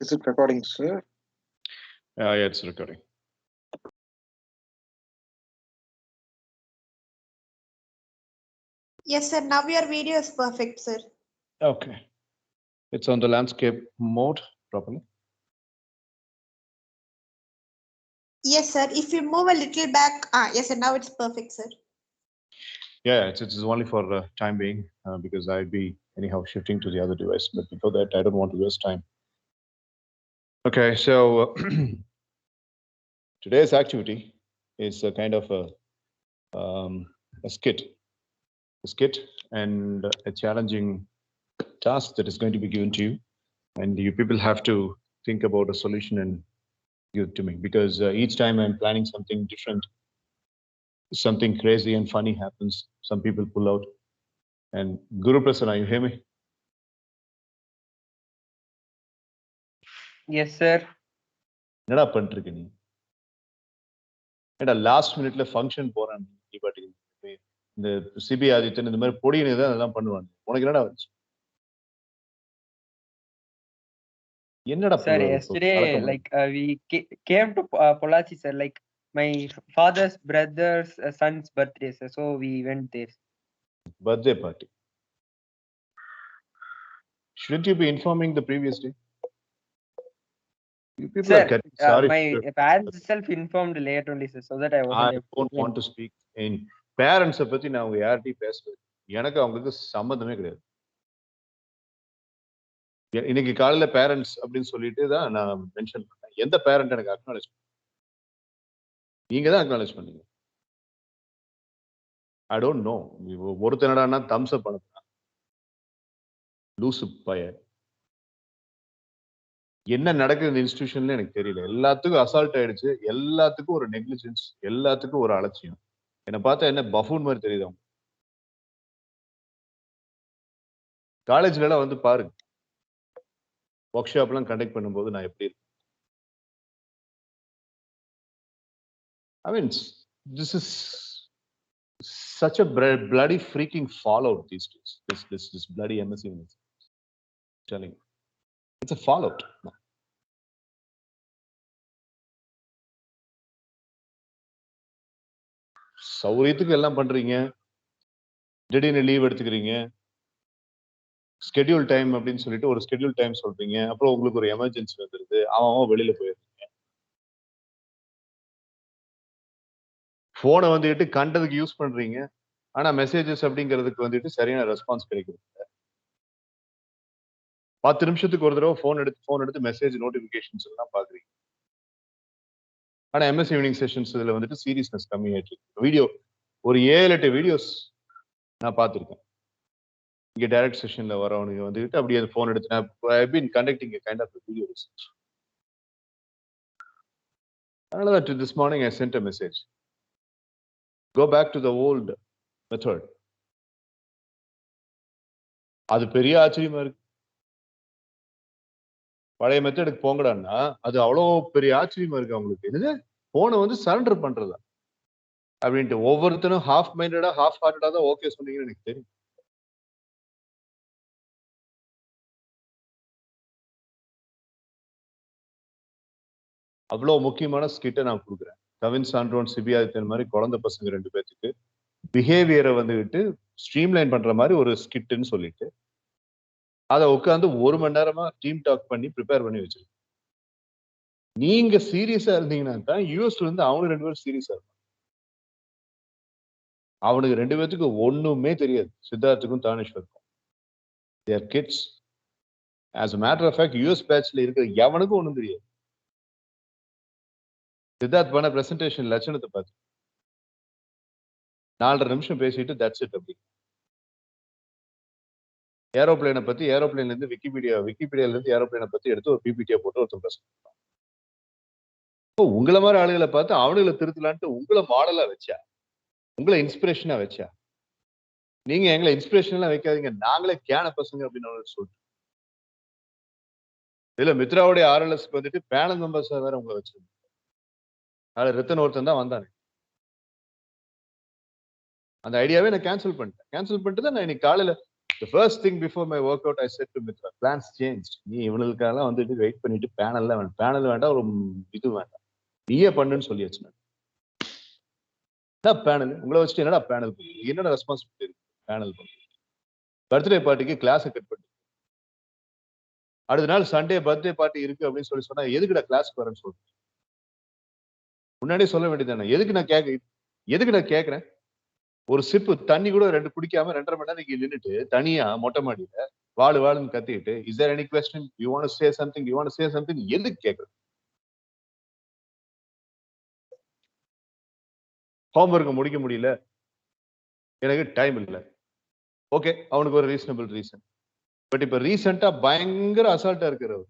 Is it recording, sir? Yeah, it's recording. Yes, sir. Now your video is perfect, sir. Okay. It's on the landscape mode properly. Yes, sir. If you move a little back, yes, sir. Now it's perfect, sir. Yeah, it's only for time being because I'd be anyhow shifting to the other device. But before that, I don't want to waste time. Okay, so today's activity is a kind of a skit and a challenging task that is going to be given to you. And you people have to think about a solution and give it to me because each time I'm planning something different, something crazy and funny happens. Some people pull out. And Guru Prasanna, you hear me? Yes, sir. என்னடா பண்ணிட்டு இருக்க நீ? ஏடா last மினிட்ல function போறான் நீ பாட்டுக்கு. இந்த சிபி ஆதித்தன் இந்த மாதிரி பொடியினு தான் அதெல்லாம் பண்ணுவாங்க. உனக்கு என்னடா வந்துச்சு? என்னடா Sir, yesterday, like we came to Pollachi, sir. Like my father's brother's son's birthday, sir. So we went there. Birthday party. Shouldn't you be informing the previous day? You people Sir, are getting sorry. my parents itself informed late only, sir, so that I wasn't I don't want to speak in parents பத்தி நான் அவங்க யார்கிட்டயும் பேசுறது. எனக்கு அவங்களுக்கு சம்பந்தமே கிடையாது. இன்னைக்கு காலையில பேரண்ட்ஸ் அப்படின்னு சொல்லிட்டு தான் நான் மென்ஷன் பண்ணேன். எந்த பேரண்ட் எனக்கு அக்னாலேஜ் பண்ணீங்க? நீங்க தான் அக்னாலேஜ் பண்ணீங்க. I don't know. ஒருத்தனடானா தம்ஸ் அப் அனுப்புறான். லூசு பையன். என்ன நடக்குது இந்த இன்ஸ்டிடியூஷன்ல எனக்கு தெரியல. எல்லாத்துக்கும் அசால்ட் ஆயிடுச்சு. எல்லாத்துக்கும் ஒரு நெக்லிஜென்ஸ், எல்லாத்துக்கும் ஒரு அலட்சியம். என்ன பார்த்தா என்ன பஃபூன் மாதிரி தெரியுது அவங்க. காலேஜ்ல எல்லாம் வந்து பாருங்க. ஒர்க் ஷாப்லாம் கண்டக்ட் பண்ணும்போது நான் எப்படி இருக்கேன். I mean, this is such a bloody freaking fallout these days. This bloody MSc. Telling you. It's a fallout. சௌரியத்துக்கு எல்லாம் பண்றீங்க. திடீர்னு லீவ் எடுத்துக்கிறீங்க. ஸ்கெடியூல் டைம் அப்படின்னு சொல்லிட்டு ஒரு ஸ்கெடியூல் டைம் சொல்றீங்க. அப்புறம் உங்களுக்கு ஒரு எமர்ஜென்சி வந்துருது. அவன் வெளியில போயிடுறீங்க. போனை வந்துட்டு கண்டதுக்கு யூஸ் பண்றீங்க. ஆனா மெசேஜஸ் அப்படிங்கிறதுக்கு வந்துட்டு சரியான ரெஸ்பான்ஸ் கிடைக்குது. 10 நிமிஷத்துக்கு ஒரு தடவை போன் எடுத்து மெசேஜ் நோட்டிபிகேஷன்ஸ் எல்லாம் பாக்குறீங்க. ஆனா எம்எஸ் ஈவினிங் செஷன்ஸ் இதுல வந்துட்டு சீரியஸ்னஸ் கம்மியாயிட்டு இருக்கு. வீடியோ ஒரு 7-8 வீடியோஸ் நான் பார்த்திருக்கேன். இங்க டைரக்ட் செஷன்ல வரவனுங்க வந்துட்டு அப்படியே போன் எடுத்து I been conducting a kind of a video research. அதனால this morning I sent a message. Go back to the old method. அது பெரிய ஆச்சரியமா இருக்கு. பழைய மெத்தடுக்கு போங்கடான்னா அது அவ்வளோ பெரிய ஆச்சரியமா இருக்கு அவங்களுக்கு. என்னது போனை வந்து சரண்டர் பண்றதா அப்படின்ட்டு ஒவ்வொருத்தரும் ஹாஃப் மைண்டடா ஹாஃப் ஹார்ட்டடா தான் ஓகே சொன்னீங்கன்னு எனக்கு தெரியும். அவ்வளோ முக்கியமான ஸ்கிட்டை நான் கொடுக்குறேன். கவின் சாண்ட்ரோன் சிபி ஆதித்தன் மாதிரி குழந்தை பசங்க 2 பேத்துக்கு பிஹேவியரை வந்துட்டு ஸ்ட்ரீம்லைன் பண்ற மாதிரி ஒரு ஸ்கிட்னு சொல்லிட்டு அதை உட்காந்து 1 மணி நேரமா டீம் டாக் பண்ணி ப்ரிப்பேர் பண்ணி வச்சிருக்கேன். நீங்க சீரியஸா இருந்தீங்கன்னா தான் யூஎஸ்ல இருந்து அவங்க 2 பேரும் சீரியஸா இருப்பாங்க. அவனுக்கு 2 பேத்துக்கு ஒண்ணுமே தெரியாது. சித்தார்த்துக்கும் தானேஸ்வருக்கும். They're kids. As a matter of fact US பேட்ச்ல இருக்கிற எவனுக்கும் ஒண்ணும் தெரியாது. சித்தார்த் பண்ண பிரசன்டேஷன் லட்சணத்தை பார்த்து 4.5 நிமிஷம் பேசிட்டு தட்ஸ் இட் அப்படி. ஏரோப்ளேனை பத்தி ஏரோப்ளேன்ல இருந்து விக்கிபீடியால இருந்து ஏரோப்ளேனை பத்தி எடுத்து ஒரு பிபிடியா போட்டு ஒருத்தர் பிரசன்ட் பண்ணான். உங்களை மாதிரி ஆளுகளை பார்த்து அவனுங்களை திருத்தலான்ட்டு உங்களை மாடலா வச்சா, உங்களை இன்ஸ்பிரேஷனா வச்சா, நீங்க எங்களை இன்ஸ்பிரேஷன்லாம் வைக்காதீங்க, நாங்களே கேன பசங்க அப்படின்னு சொல்லிட்டு இதுல மித்ராவுடைய ஆர்எல்எஸ்க்கு வந்துட்டு பேனல் மெம்பர்ஸ் வேற உங்களை வச்சிருந்தோம். அதுல ரித்தன் ஒருத்தன் தான் வந்தானே. அந்த ஐடியாவே நான் கேன்சல் பண்ணிட்டேன். கேன்சல் பண்ணிட்டு தான் நான் இன்னைக்கு காலையில The first thing before my workout, I said to Mitra, plans changed. நீ இவனுக்காக வந்துட்டு வெயிட் பண்ணிட்டு பேனல் வேண்டாம், ஒரு இது வேண்டாம், நீயே பண்ணுன்னு சொல்லியாச்சு. என்ன பேனல்? உங்களை வச்சுட்டு என்னடா பேனல்? என்னடா ரெஸ்பான்சிபிலிட்டி இருக்கு பேனல் பண்ணு? பர்த்டே பார்ட்டிக்கு கிளாஸ் கட் பண்ணி அடுத்த நாள் சண்டே பர்த்டே பார்ட்டி இருக்கு அப்படின்னு சொல்லி சொன்னா எதுக்குடா கிளாஸ்க்கு வரேன்னு சொல்றேன்? முன்னாடியே சொல்ல வேண்டியதானே? எதுக்கு நான் கேட்கிறேன்? ஒரு சிப்பு தண்ணி கூட 2 குடிக்காம 2.5 மணி நேரம் நீங்க நின்னுட்டு தனியா மொட்டை மாடியில வாழுன்னு கத்திட்டு, is there any question, you want to say something, எதுக்கு கேட்கறது? ஹோம்ஒர்க் முடிக்க முடியல, எனக்கு டைம் இல்லை. ஓகே, அவனுக்கு ஒரு ரீசனபிள் ரீசன். பட் இப்ப ரீசெண்டா பயங்கர அசால்ட்டா இருக்கிறவர்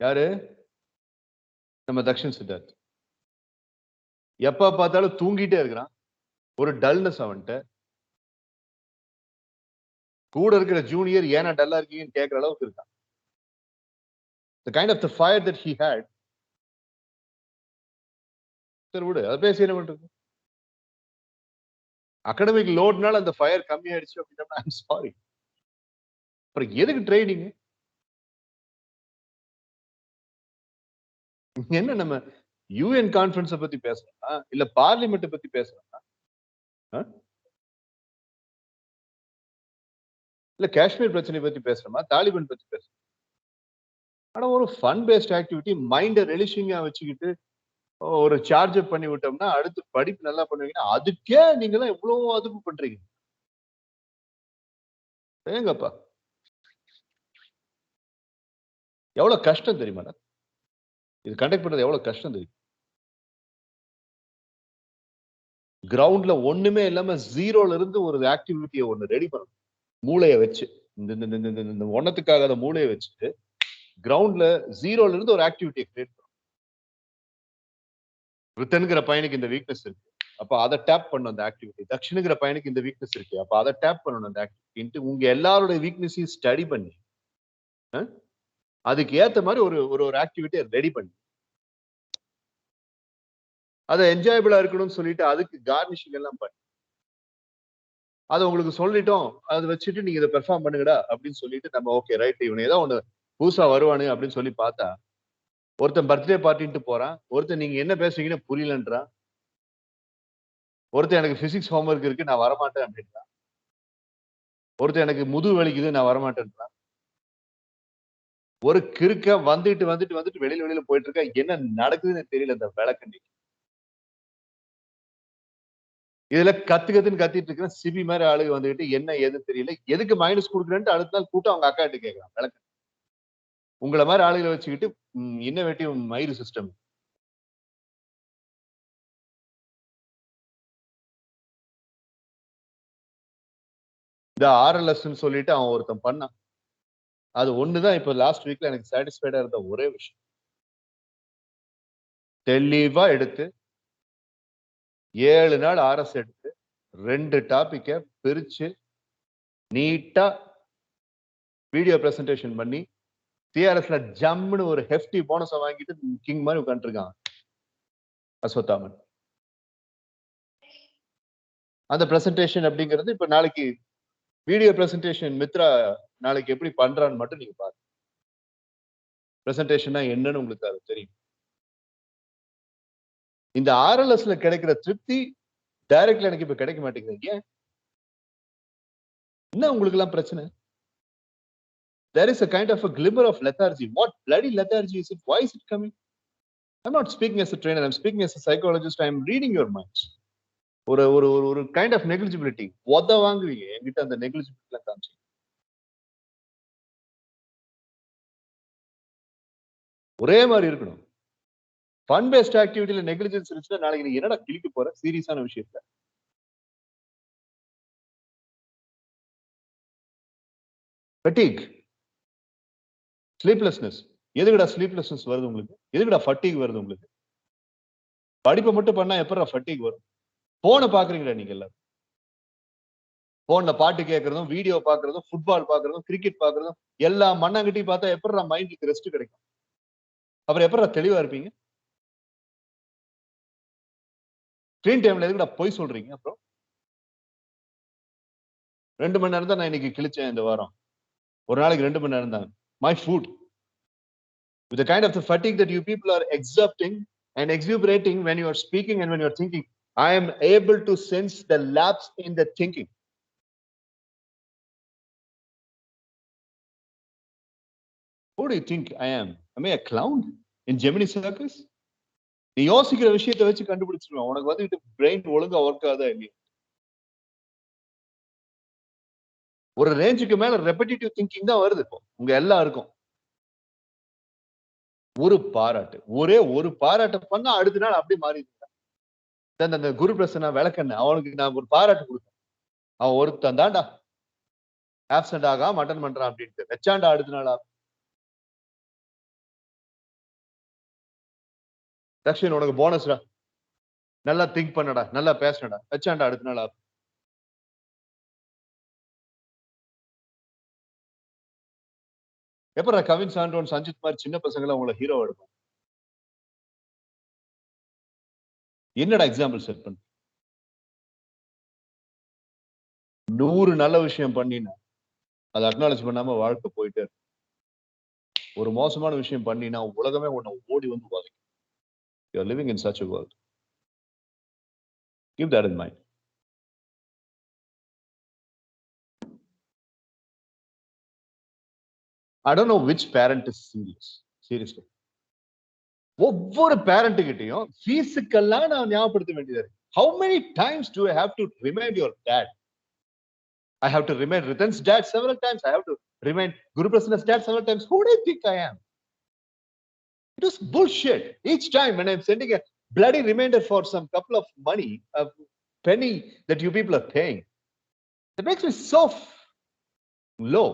யாரு? நம்ம தக்ஷன் சித்தார்த். எப்ப பார்த்தாலும் தூங்கிட்டே இருக்கிறான். ஒரு டல்னஸ் அவன்கிட்ட. கூட இருக்கிற ஜூனியர் ஏன்னா டல்லா இருக்கீங்கன்னு கேட்கிற அளவுக்கு இருக்கான். The kind of the fire that he had. சரி விடு, அதை பேசி என்ன பண்றது? அகாடமிக் லோட்னால அந்த ஃபயர் கம்மி ஆயிடுச்சு அப்படின்னா ஐம் சாரி. அப்புறம் எதுக்கு ட்ரைனிங்? என்ன நம்ம யூஎன் கான்ஃபரன்ஸை பத்தி பேசலாம், இல்ல பார்லிமெண்ட் பத்தி பேசலாம், இல்ல காஷ்மீர் பிரச்சனை பத்தி பேசுறோமா, தாலிபான் பத்தி பேசுறோம்? ஆனா ஒரு ஃபன் பேஸ்ட் ஆக்டிவிட்டி, மைண்ட ரிலிஷிங்கா வச்சுக்கிட்டு ஒரு சார்ஜ் அப் பண்ணி விட்டோம்னா அடுத்து படிப்பு நல்லா பண்ணுவீங்கன்னா அதுக்கே நீங்க தான் எவ்வளவு அதுக்கு பண்றீங்க. ஏங்கப்பா, எவ்வளவு கஷ்டம் தெரியுமா? இது கண்டக்ட் பண்றது எவ்வளவு கஷ்டம் தெரியும்? கிரவுண்ட்ல ஒண்ணுமே இல்லாம ஜீரோல இருந்து ஒரு ஆக்டிவிட்டியை ஒண்ணு ரெடி பண்ணணும். மூளையை வச்சு இந்த ஒன்னத்துக்காக அந்த மூளையை வச்சுட்டு கிரவுண்ட்ல ஜீரோல இருந்து ஒரு ஆக்டிவிட்டியை கிரியேட் பண்ணணும். ரித்தன்கிற பையனுக்கு இந்த வீக்னஸ் இருக்கு, அப்ப அதை டேப் பண்ணணும் அந்த ஆக்டிவிட்டி. தக்ஷனுங்கிற பையனுக்கு இந்த வீக்னஸ் இருக்கு, அப்ப அதை டேப் பண்ணணும் அந்த ஆக்டிவிட்டி. உங்க எல்லாரோட வீக்னஸையும் ஸ்டடி பண்ணி அதுக்கு ஏத்த மாதிரி ஒரு ஆக்டிவிட்டியை ரெடி பண்ணி அதை என்ஜாயபிளா இருக்கணும்னு சொல்லிட்டு அதுக்கு கார்னிஷிங் எல்லாம் பண்ணி அதை உங்களுக்கு சொல்லிட்டோம், அதை வச்சுட்டு நீங்க இதை பெர்ஃபார்ம் பண்ணுங்கடா அப்படின்னு சொல்லிட்டு நம்ம ஓகே ரைட் இவனு ஏதோ ஒண்ணு புதுசா வருவானு அப்படின்னு சொல்லி பார்த்தா ஒருத்தன் பர்த்டே பார்ட்டின்ட்டு போறான், ஒருத்தன் நீங்க என்ன பேசுறீங்கன்னு புரியலன்றான், ஒருத்தன் எனக்கு பிசிக்ஸ் ஹோம்ஒர்க் இருக்கு நான் வரமாட்டேன் அப்படின்றான், ஒருத்தன் எனக்கு முதுகு வலிக்குது நான் வரமாட்டேன்றான், ஒரு கிறுக்க வந்துட்டு வெளியில போயிட்டு இருக்கா, என்ன நடக்குதுன்னு தெரியல அந்த விளக்கண்டி. இதுல கத்துன்னு கத்திட்டு இருக்கிற சிபி மாதிரி ஆளுங்க வந்துட்டு என்ன ஏதுன்னு தெரியல, எதுக்கு மைனஸ் கொடுக்குறேன்ட்டு அடுத்த நாள் கூட்டம் அவங்க அக்கா கிட்ட கேட்கறான் விளக்க. உங்களை மாதிரி ஆளுகளை வச்சுக்கிட்டு இன்னோவேட்டிவ் மயிறு சிஸ்டம். இந்த ஆர்எல்எஸ் சொல்லிட்டு அவன் ஒருத்தன் பண்ணான். அது ஒண்ணுதான் இப்ப லாஸ்ட் வீக்ல எனக்கு சாட்டிஸ்ஃபைடா இருந்த ஒரே விஷயம். தெளிவா எடுத்து 7 நாள் ஆர்எஸ் எடுத்து 2 டாபிக்க பிரிச்சு நீட்டா வீடியோ பிரசன்டேஷன் பண்ணி டிஆர்எஸ்ல ஜம்முன்னு ஒரு ஹெஃப்டி போனஸை வாங்கிட்டு கிங் மாதிரி உட்காந்துருக்கான் அஸ்வத்தாமன். அந்த பிரசன்டேஷன் அப்படிங்கிறது இப்ப நாளைக்கு வீடியோ பிரசன்டேஷன் மித்ரா நாளைக்கு எப்படி பண்றான்னு மட்டும் நீங்க பாருங்க. பிரசன்டேஷன்னா என்னன்னு உங்களுக்கு அது தெரியும். இந்த ஆர்எல்எஸ்ல கிடைக்கிற திருப்தி டைரக்ட்ல எனக்கு இப்ப கிடைக்க மாட்டேங்குது. ஏன்? என்ன உங்களுக்கு எல்லாம் பிரச்சனை? There is a kind of a glimmer of lethargy. What bloody lethargy is it? Why is it coming? I'm not speaking as a trainer. I'm speaking as a psychologist. I'm reading your minds. ஒரு kind of negligibility. உத வாங்குவீங்க என்கிட்ட அந்த negligibility காமிச்சு. ஒரே மாதிரி இருக்கணும். Fun paste ஆக்டிவிட்டியில negligence இருந்துச்சுன்னா நாளைக்கு நீ என்னடா கிளிக்க போற சீரியஸான விஷயத்துல. ஃபட்டிக், ஸ்லீப்லெஸ்னஸ். எதுக்குடா ஸ்லீப்லெஸ்னஸ் வருது உங்களுக்கு? எதுக்குடா ஃபட்டிக் வருது உங்களுக்கு? படிப்பை மட்டும் பண்ணா எப்படா ஃபட்டிக் வரும்? போனை பாக்குறீங்களா நீங்க எல்லாரும்? போன்ல பாட்டு கேட்கறதும், வீடியோ பாக்குறதும், ஃபுட்பால் பாக்குறதும், கிரிக்கெட் பாக்குறதும் எல்லா மண்ணாங்கட்டியும் பார்த்தா எப்படா மைண்டுக்கு ரெஸ்ட் கிடைக்கும்? அப்புறம் எப்படா தெளிவா இருப்பீங்க? ஸ்கிரீன் டைம்ல எதுக்குடா போய் சொல்றீங்க? அப்புறம் 2 மணி நேரம் தான் நான் இன்னைக்கு கிழிச்சேன் இந்த வாரம். ஒரு நாளைக்கு 2 மணி நேரம் தான். My food. With the kind of the fatigue that you people are exerting and exuberating when you are speaking and when you are thinking, I am able to sense the lapse in the thinking. Who do you think I am? Am I a clown in Gemini circus? நீ யோசிக்கிற விஷயத்தை வச்சு கண்டுபிடிச்சிருவேன் உனக்கு வந்துட்டு brain ஒழுங்கா work ஆகுதா இல்லையா. ஒரு ரேஞ்சுக்கு மேல ரெப்படிட்டிவ் திங்கிங் தான் வருது இப்போ உங்க எல்லாருக்கும். ஒரு பாராட்டு, ஒரே ஒரு பாராட்டு பண்ணா அடுத்த நாள் அப்படி மாறிடுங்க. அந்த குரு பிரசன்னா விளக்கண்ண அவனுக்கு நான் ஒரு பாராட்டு கொடுத்தேன். அவன் ஒருத்தன் தான்டா ஆப்சென்ட் ஆகாம அட்டன் பண்றான் அப்படின்ட்டு வச்சாண்டா அடுத்த நாள். தக்ஷன் உனக்கு போனஸ்டா, நல்லா திங்க் பண்ணடா, நல்லா பேசணடா, வச்சாண்டா அடுத்த நாள். எப்ப கவின் சாண்டோன் சஞ்சித் மாதிரி சின்ன பசங்களை உங்களை ஹீரோ எடுக்கும்? என்னடா எக்ஸாம்பிள் செட் பண்ண? 100 நல்ல விஷயம் பண்ணினா அதை அக்னாலேஜ் பண்ணாம வாழ்க்கை போயிட்டே இருக்கு. ஒரு மோசமான விஷயம் பண்ணினா உலகமே உன்னை ஓடி வந்து பாதிக்கும். You are living in such a world. Keep that in mind. I don't know which parent is serious. Seriously. ஒவ்வொரு பேரண்ட் கிட்டையும் ஃபீஸுக்கெல்லாம் நான் ஞாபகப்படுத்த வேண்டியது இருக்கு. How many times do I have to remind your dad? I have to remind Ritan's dad several times. I have to remind Guru Prasanna's dad several times. Who do you think I am? It was bullshit. Each time when I'm sending a bloody reminder for some couple of money, a penny that you people are paying, it makes me so low.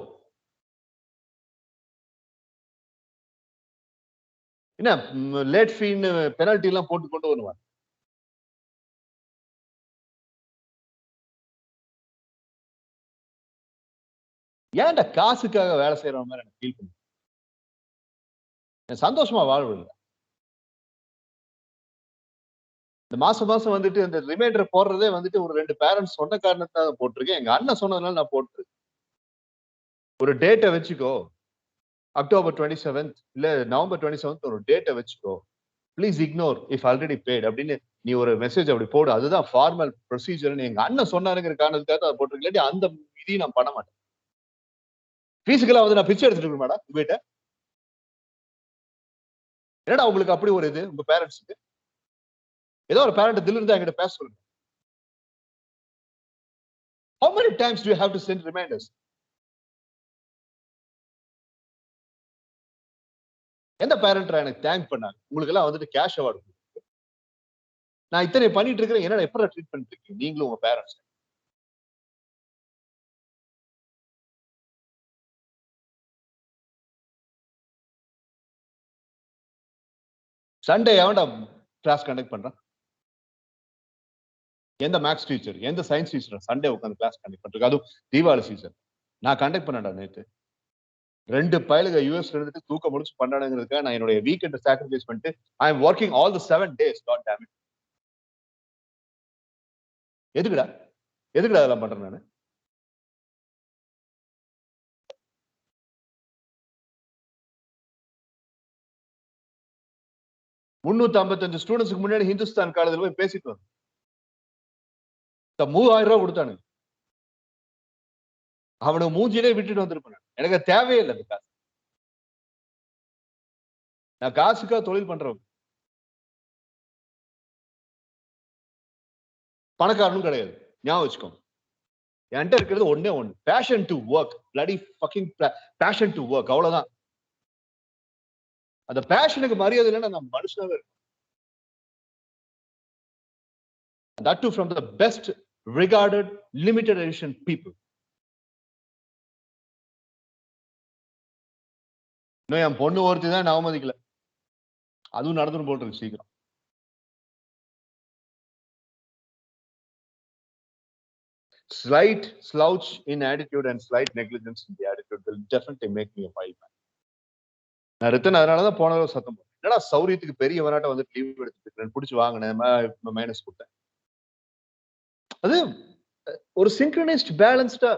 என்ன late ஃபீன்னு penalty எல்லாம் போட்டு கொண்டு வருவாங்க. ஏன்டா காசுக்காக வேலை செய்யற மாதிரி எனக்கு ஃபீல் பண்ணு. சந்தோஷமா வாழ்வு. இந்த மாசம் வந்துட்டு இந்த ரிமைண்டர் போடுறதே வந்துட்டு ஒரு 2 பேரண்ட்ஸ் சொன்ன காரணத்தாக போட்டிருக்கேன். எங்க அண்ணன் சொன்னதுனால நான் போட்டிருக்கேன். ஒரு டேட்டை வச்சுக்கோ, அக்டோபர் 27th இல்ல நவம்பர் 27th ஒரு டேட்டை வச்சுக்கோ. Please ignore if already paid அப்படின்னு நீ ஒரு மெசேஜ் அப்படி போடு. அதுதான் ஃபார்மல் ப்ரொசீஜர்னு எங்க அண்ணன் சொன்னாருங்கிற காரணத்துக்காக அதை போட்டிருக்கேன். அந்த இதையும் நான் பண்ண மாட்டேன். ஃபீஸுக்கெல்லாம் வந்து நான் பிச்சை எடுத்துட்டு இருக்கேன் மேடம் உங்ககிட்ட. என்னடா உங்களுக்கு அப்படி ஒரு இது உங்க பேரண்ட்ஸுக்கு? ஏதோ ஒரு பேரண்ட் தில் இருந்தா என்கிட்ட பேச சொல்லுங்க. How many times do you have to send reminders? எந்த பேரண்ட் எனக்கு தேங்க் பண்ணாங்க? உங்களுக்கு எல்லாம் வந்துட்டு கேஷ் அவார்டு. நான் இத்தனை பண்ணிட்டு இருக்கிறேன், என்னடா எப்படி ட்ரீட் பண்ணிட்டு இருக்கீங்க நீங்களும் உங்க பேரண்ட்ஸ்? சண்டே எவன்டா கிளாஸ் கண்டக்ட் பண்றான்? எந்த மேக்ஸ் டீச்சர், எந்த சயின்ஸ் டீச்சர் சண்டே உட்காந்து கிளாஸ் கண்டக்ட் பண்றது? அதுவும் தீபாவளி சீசன். நான் கண்டக்ட் பண்ணடா நேத்து. 2 பயலுக யூஎஸ்ல இருந்துட்டு தூக்க முடிச்சு பண்ணானுங்கிறதுக்காக நான் என்னுடைய வீக்கெண்ட் சாக்ரிஃபைஸ் பண்ணிட்டு I am working all the 7 days. God damn it. எதுக்குடா அதெல்லாம் பண்றேன் நானு? $355 ஸ்டூடெண்ட்ஸ்க்கு முன்னாடி ஹிந்துஸ்தான் காலேஜ்ல போய் பேசிட்டு வந்தேன். 3000 ரூபாய் கொடுத்தானுங்க. அவனுக்கு மூஞ்சிலே விட்டுட்டு வந்திருப்பேன். எனக்கு தேவையே இல்லை அந்த காசு. நான் காசுக்காக தொழில் பண்றவங்க. பணக்காரனும் கிடையாது. ஞாபகம் வச்சுக்கோங்க. என்கிட்ட இருக்கிறது ஒண்ணே ஒண்ணு. Passion to work. bloody fucking passion to work. அவ்வளவுதான். அந்த பேஷனுக்கு மரியாதை இல்லைன்னா நான் மனுஷனாவே இருக்கேன். That too from the best regarded limited edition people. இன்னும் என் பொண்ணு ஒருத்தி தான் நான் அவமதிக்கல. அதுவும் நடந்துடும் போல் இருக்கு சீக்கிரம். Slight slouch in attitude and slight negligence in the attitude will definitely make me a wild man. நான் ரிட்டன் அதனாலதான் போன தடவை சத்தம் போட்டேன். என்னடா சௌரியத்துக்கு பெரிய வராட்ட வந்து லீவ் எடுத்துட்டு பிடிச்சி வாங்கினேன், மைனஸ் கொடுத்தேன். அது ஒரு சிங்க்ரனைஸ்ட் பேலன்ஸ்டா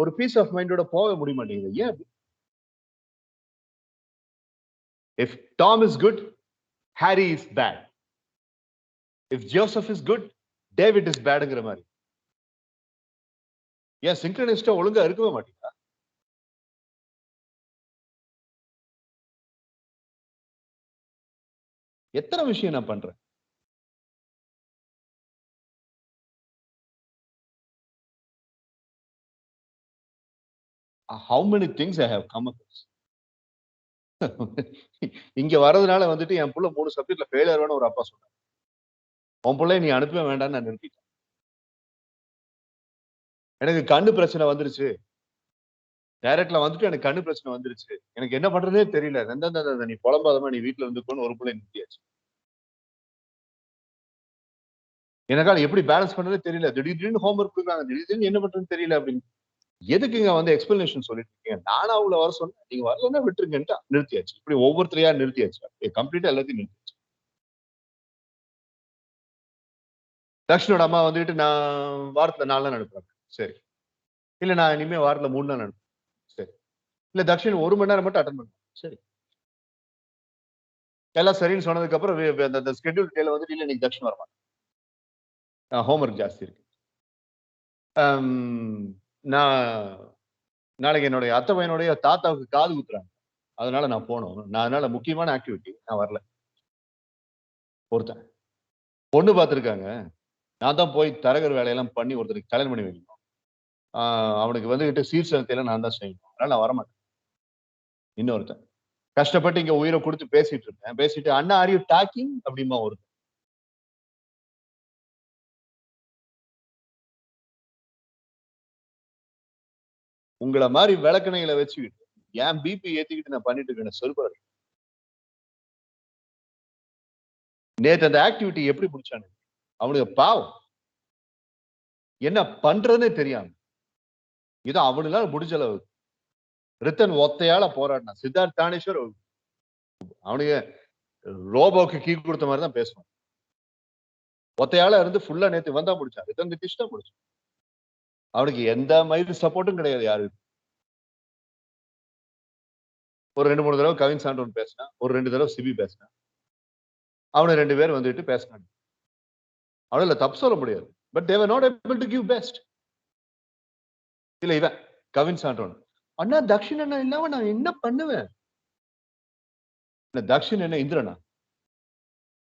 ஒரு பீஸ் ஆஃப் மைண்டோட போக முடிய மாட்டேங்குது. ஏன்? If Tom is good, Harry is bad. If Joseph is good, David is badங்கிற மாதிரி. ஏன் சிங்க்ரனிஸ்டா ஒழுங்கா இருக்கவே மாட்டீங்களா? எத்தனை விஷயம் நான் பண்றேன். How many things I have come across. இங்க வரதுனால வந்துட்டு என் புள்ள 3 சப்ஜெக்ட்ல ஃபெயில் ஆவான்னு ஒரு அப்பா சொன்னார். உன் பிள்ளை நீ அனுப்பவே வேண்டாம்னு நான் நிறுத்திட்டேன். எனக்கு கண்ணு பிரச்சனை வந்துருச்சு. டைரக்ட்ல வந்துட்டு எனக்கு கண்ணு பிரச்சனை வந்துருச்சு. எனக்கு என்ன பண்றதே தெரியல. நீ புலம்பாதமா நீ வீட்டுல இருந்துக்கோன்னு ஒரு பிள்ளை நிறுத்தியாச்சு. எனக்கால எப்படி பேலன்ஸ் பண்றதே தெரியல. திடீர்னு ஹோம்ஒர்க் கொடுக்குறாங்க. திடீர்னு என்ன பண்றதுன்னு தெரியல அப்படின்னு. எதுக்குங்க வந்து எக்ஸ்பிளனேஷன் சொல்லிட்டு இருக்கீங்க? நானா உள்ள வர சொன்னேன். நீங்க வரலன்னா விட்டுருங்கன்ட்டு நிறுத்தியாச்சு. இப்படி ஒவ்வொருத்தரையா நிறுத்தியாச்சு. கம்ப்ளீட்டா எல்லாத்தையும் நிறுத்தியாச்சு. தக்ஷனோட அம்மா வந்துட்டு நான் வாரத்துல 4 நாள் அனுப்புறேன். சரி. இல்ல நான் இனிமே வாரத்துல 3 நாள் அனுப்புறேன். சரி. இல்ல தக்ஷன் 1 மணி நேரம் மட்டும் அட்டன் பண்ணுறேன். சரி. எல்லாம் சரின்னு சொன்னதுக்கு அப்புறம் அந்த ஸ்கெட்யூல் டேல வந்துட்டு இல்ல நீங்க தக்ஷன் வரமாட்டேன். ஹோம்ஒர்க் ஜாஸ்தி இருக்கு. நான் நாளைக்கு என்னுடைய அத்தை பையனுடைய தாத்தாவுக்கு காது குத்துறாங்க. அதனால நான் போகணும். அதனால முக்கியமான ஆக்டிவிட்டி நான் வரல. ஒருத்தன் பொண்ணு பார்த்திருக்காங்க. நான் தான் போய் தரகர் வேலையெல்லாம் பண்ணி ஒருத்தருக்கு கல்யாணம் பண்ணி வைக்கணும். அவனுக்கு வந்துகிட்டு சீர்சனத்தையெல்லாம் நான் தான் செய்யணும். அதனால நான் வரமாட்டேன். இன்னொருத்தன் கஷ்டப்பட்டு இங்க உயிரை கொடுத்து பேசிட்டு இருக்கேன். பேசிட்டு அண்ணா ஆர் யூ டாக்கிங் அப்படிமா ஒருத்தன். உங்களை மாதிரி விளக்கணைகளை வச்சுக்கிட்டு ஏன் பிபி ஏத்திக்கிட்டு நான் பண்ணிட்டு இருக்கேன் சொல்றாரு. நேத்து அந்த ஆக்டிவிட்டி எப்படி முடிச்சானு அவனுக்கு பாவம் என்ன பண்றதுன்னே தெரியாம இது அவனுனால முடிஞ்ச அளவு ரித்தன் ஒத்தையால போராடினா. சித்தார்த் தானேஸ்வர் அவனுக்கு ரோபோக்கு கீ கொடுத்த மாதிரி தான் பேசுவான். ஒத்தையால இருந்து ஃபுல்லா நேத்து வந்தா முடிச்சான். ரித்தன் நிதிஷ் தான் முடிச்சான். அவனுக்கு எந்த மாதிரி சப்போர்ட்டும் கிடையாது யாரு. ஒரு 2-3 தடவை கவின் சாண்டோன் பேசினான். ஒரு 2 தடவை சிபி பேசினான். அவனை 2 பேர் வந்துட்டு பேசினாங்க. அவனால தப்பு சொல்ல முடியாது. But they were not able to give best. இல்ல இவன் கவின் சாண்டோன் அண்ணா தக்ஷன் அண்ணா இல்லாம நான் என்ன பண்ணுவேன்? தக்ஷன் என்ன இந்திரனா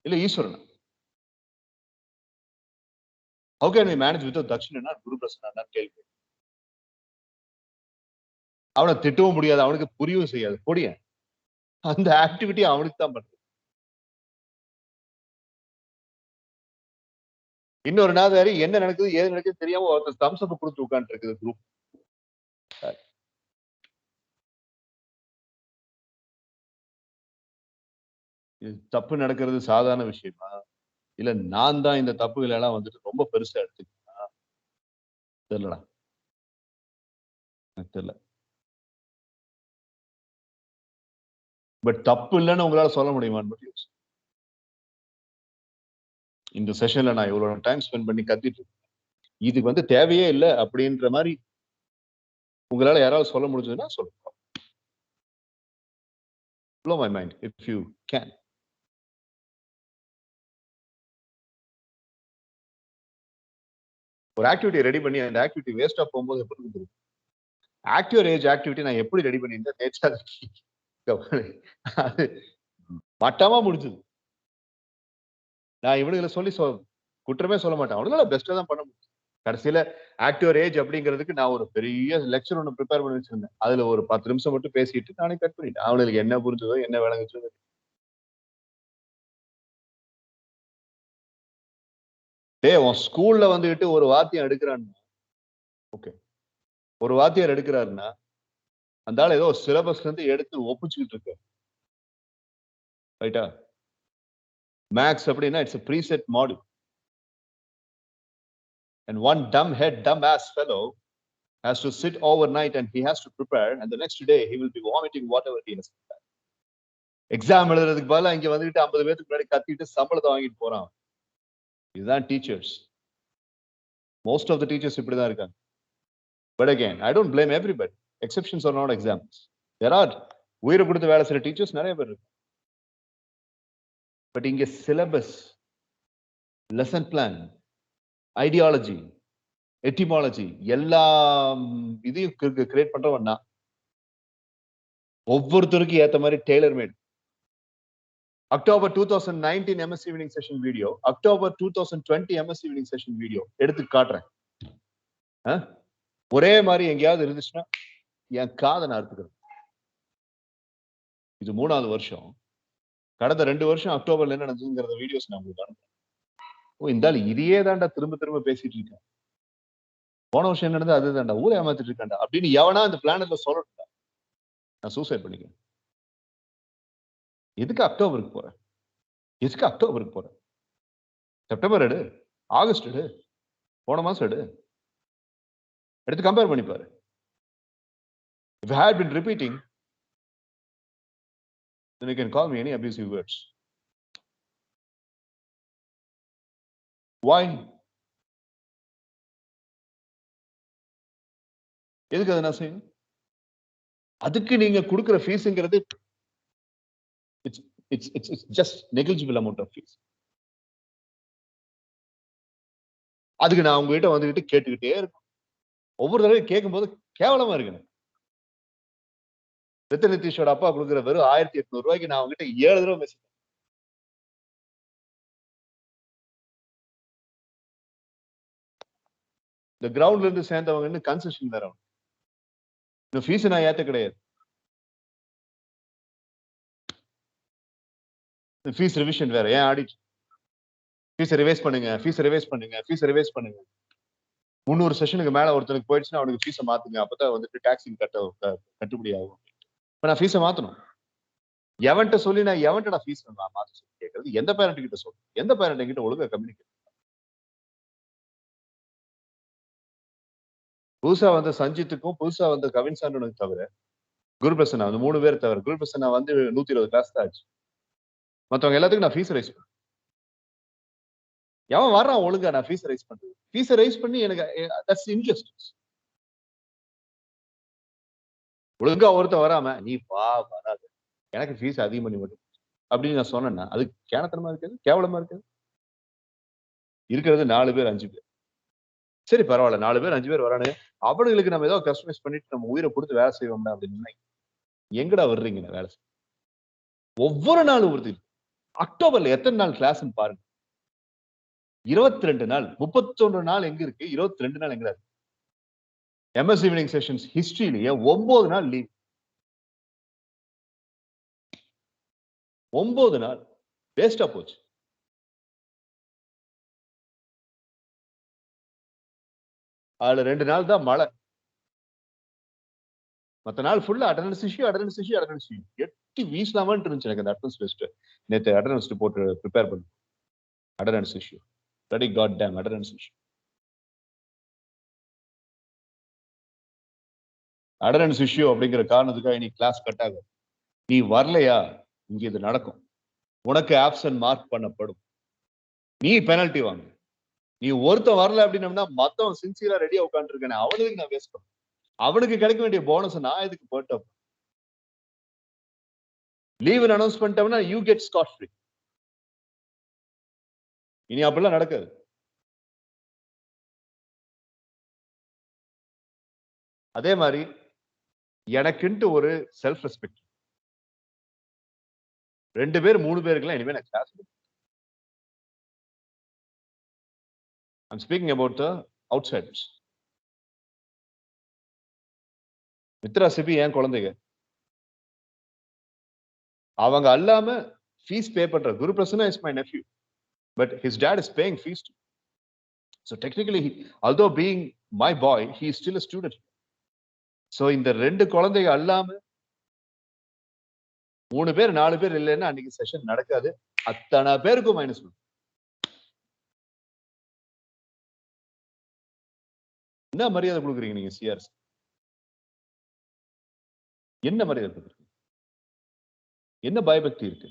இல்ல ஈஸ்வரனா? How can we manage without Dakshan அண்ணா குரு பிரசன்னா கேள்வி. அவனை திட்டவும் முடியாது. அவனுக்கு புரியவும் செய்யாது. பொடிய அந்த ஆக்டிவிட்டி அவனுக்கு தான் பண்றது. இன்னொரு நாள் என்ன நடக்குது ஏது நடக்குது தெரியாம ஒருத்தர் தம்ஸ் அப் கொடுத்து உட்கார்ந்து இருக்குது குரூப். தப்பு நடக்கிறது சாதாரண விஷயமா இல்ல நான் தான் இந்த தப்புகள் எல்லாம் வந்துட்டு ரொம்ப பெருசா எடுத்துக்கிட்டேன் தெரியலடா. தெரியல. பட் தப்பு இல்லைன்னு உங்களால சொல்ல முடியுமான்னு மட்டும் யோசி. இந்த செஷன்ல நான் இவ்வளவு டைம் ஸ்பெண்ட் பண்ணி கத்திட்டு இருக்கேன். இது வந்து தேவையே இல்லை அப்படின்ற மாதிரி உங்களால யாராவது சொல்ல முடிஞ்சதுன்னா சொல்லுங்க. Blow my mind if you can. ஒரு ஆக்டிவிட்டி ரெடி பண்ணி அந்த ஆக்டிவிட்டி வேஸ்டா போகும்போது எப்படி இருக்கு? ஆக்டிவ் ஏஜ் ஆக்டிவிட்டி நான் எப்படி ரெடி பண்ணியிருந்தேன் அது மட்டமா முடிஞ்சது. நான் இவனுங்களை சொல்லி குற்றமே சொல்ல மாட்டேன். அவனால பெஸ்டா தான் பண்ண முடியும். கடைசியில ஆக்டிவ் ஏஜ் அப்படிங்கிறதுக்கு நான் ஒரு பெரிய லெக்சர் ஒன்று ப்ரிப்பேர் பண்ணி வச்சிருந்தேன். அதுல ஒரு 10 நிமிஷம் மட்டும் பேசிட்டு நானே கட் பண்ணிட்டேன். அவனுக்கு என்ன புரிஞ்சதோ என்ன விளங்குச்சோ. உன் ஸ்கூல்ல வந்துகிட்டு ஒரு வாத்தியம் எடுக்கிறான்னா ஓகே ஒரு வாத்தியார் எடுக்கிறாருன்னா அந்த ஆள் ஏதோ சிலபஸ்ல இருந்து எடுத்து ஒப்பிச்சுக்கிட்டு இருக்கு. ரைட்டா? மேக்ஸ் அப்படின்னா it's a preset module. And one dumb head, dumb ass fellow has to sit overnight and he has to prepare and the next day he will be vomiting whatever he has prepared. Exam எழுதுறதுக்கு பதிலா இங்க வந்துட்டு 50 பேருக்கு முன்னாடி கத்திட்டு சம்பளத்தை வாங்கிட்டு போறான். இதுதான் teachers. Most of the teachers இப்படிதான் இருக்காங்க. But again, I don't blame everybody. Exceptions are not examples. There are உயிரை கொடுத்து வேலை செய்யற டீச்சர்ஸ் நிறைய பேர் இருக்கு. பட் இங்க syllabus, lesson plan, ideology, etymology எல்லா இதையும் கிரியேட் பண்றவன் நான். ஒவ்வொருத்தருக்கும் ஏத்த மாதிரி tailor made. October 2019 MS evening session video, October 2020 MS evening session video எடுத்து காட்டுறேன். ஒரே மாதிரி எங்கேயாவது இருந்துச்சுன்னா என் காதை நான் அறுத்துக்கிறேன். இது 3வது வருஷம். கடந்த 2 வருஷம் அக்டோபர்ல என்ன நடந்ததுங்கிற வீடியோஸ் நான் உங்களுக்கு அனுப்புறேன். ஓ, இந்த ஆள் இதையே தாண்டா திரும்ப திரும்ப பேசிட்டு இருக்கேன். போன வருஷம் என்ன நடந்தது அது தாண்டா, ஊரை ஏமாத்திட்டு இருக்காண்டா அப்படின்னு எவனா இந்த பிளானட்ல சொல்லட்டா நான் சூசைட் பண்ணிக்கிறேன். எதுக்கு அக்டோபருக்கு போறேன்? எதுக்கு அக்டோபருக்கு போறேன்? செப்டம்பர் எடு, ஆகஸ்ட் எடு, போன மாசம் எடு, எடுத்து compare பண்ணிப்பாரு. If I had been repeating, then you can call me any abusive words. Why? எதுக்கு அதை நான் செய்யணும்? அதுக்கு நீங்க கொடுக்கிற ஃபீஸ்ங்கிறது it's just negligible amount of fees. அதுக்கு நான் உங்ககிட்ட வந்துகிட்டு கேட்டுக்கிட்டே இருக்கும். ஒவ்வொரு தடவை கேட்கும் போது கேவலமா இருக்கு. நிதிஷோட அப்பா கொடுக்குற வெறும் 1800 ரூபாய்க்கு நான் அவங்ககிட்ட 7 தடவை மெசேஜ். இந்த கிரவுண்ட்ல இருந்து சேர்ந்தவங்க கன்செஷன் வேற. இந்த ஃபீஸ் நான் ஏத்த கிடையாது. ஃபீஸ் ரிவிஷன் வேற. ஏன் ஆடிட் ஃபீஸ் ரிவைஸ் பண்ணுங்க, ஃபீஸ் ரிவைஸ் பண்ணுங்க, ஃபீஸ் ரிவைஸ் பண்ணுங்க. 300 செஷனுக்கு மேல ஒருத்தருக்கு போயிடுச்சுன்னா அவனுக்கு ஃபீஸை மாத்துங்க, அப்பதான் வந்துட்டு டாக்ஸிங் கட்டுப்படி ஆகும். இப்ப நான் ஃபீஸை மாத்தணும். எவன்கிட்ட சொல்லி நான் எவன்கிட்ட ஃபீஸ் மாத்த சொல்லி கேட்கறது? எந்த பேரண்ட் கிட்ட சொல்லணும்? எந்த பேரண்ட் கிட்ட ஒழுங்கா கம்யூனிகேட்? புதுசா வந்த சஞ்சித்துக்கும் புதுசா வந்த கவின் சாண்டனுக்கு தவிர, குருபிரசன்னா அந்த 3 பேர் தவிர, குருபிரசன்னா வந்து 120 கிளாஸ் தான் ஆச்சு. மத்தவங்க எல்லாத்துக்கும் நான் ஃபீஸ் ரைஸ் பண்ணேன். எவன் வர்றான் ஒழுங்கா நான் ஃபீஸ் ரைஸ் பண்றது? ஃபீஸை ரைஸ் பண்ணி எனக்கு தட்ஸ் இன்ஜஸ்டிஸ். ஒழுங்கா ஒருத்தன் வராம நீ வராது, எனக்கு ஃபீஸ் அதிகம் பண்ணி மட்டும் அப்படின்னு நான் சொன்னேன்னா அது கேனத்தனமா இருக்காது? கேவலமா இருக்காது? இருக்கிறது 4 பேர் 5 பேர். சரி பரவாயில்ல, 4 பேர் 5 பேர் வரானு அவனுங்களுக்கு நம்ம ஏதோ கஸ்டமைஸ் பண்ணிட்டு நம்ம உயிரை கொடுத்து வேலை செய்வோம்னா அப்படின்னு எங்கடா வர்றீங்க வேலை செய்ய? ஒவ்வொரு நாளும் ஒருத்தர். அக்டோபர்ல எத்தனை நாள் கிளாஸ்ன்னு பாருங்க. 22 நாள். 31 நாள் எங்க இருக்கு? 22 நாள் எங்க இருக்கு? MS ஈவினிங் செஷன்ஸ் ஹிஸ்டரியிலேயே 9 நாள் லீவ். 9 நாள் வேஸ்டா போச்சு. அதுல 2 நாள் தான் மழை. மத்த நாள் ஃபுல்லா attendance issue, attendance issue, attendance issue. எட்டி வீசலாமான்னு இருந்துச்சு எனக்கு அந்த அட்டெண்டன்ஸ் லிஸ்ட். நேத்து அட்டெண்டன்ஸ் ரிப்போர்ட் ப்ரிப்பேர் பண்ணு. Attendance issue. Bloody goddamn attendance issue. Attendance issue அப்படிங்கிற காரணத்துக்காக நீ கிளாஸ் கட் ஆகும். நீ வரலையா இங்க இது நடக்கும். உனக்கு ஆப்சன்ட் மார்க் பண்ணப்படும். நீ பெனல்டி வாங்க. நீ ஒருத்தன் வரல அப்படின்னம்னா மத்தவன் சின்சியரா ரெடியா உட்காந்துட்டு இருக்கேன், அவனுக்கு நான் வேஸ்ட் பண்ணுவேன். அவனுக்கு கிடைக்க வேண்டிய போனஸ் நான் எதுக்கு போட்டோம்? லீவ் அனௌன்ஸ் பண்ணிட்டோம்னா யூ கெட் ஸ்காட் ஃப்ரீ. இனி அப்படிலாம் நடக்காது. அதே மாதிரி எனக்குன்ட்டு ஒரு செல்ஃப் ரெஸ்பெக்ட். 2 பேர் 3 பேருக்குலாம் இனிமே நான் class. I'm speaking about the outsiders. Mithra Sibi ஏன் குழந்தைங்க அவங்க அல்லாம ஃபீஸ் பே பண்ற Guruprasanna is my nephew, but his dad is paying fees too. So technically, although being my boy, he is still a student. So இந்த 2 குழந்தைங்க அல்லாம 3 பேர் 4 பேர் இல்லைன்னா அன்னைக்கு செஷன் நடக்காது. அத்தனை பேருக்கும் மைனஸ். என்ன மரியாதை கொடுக்குறீங்க நீங்க சிஆர்சி? என்ன மரியாதை கொடுக்குறீங்க? என்ன பயபக்தி இருக்கு?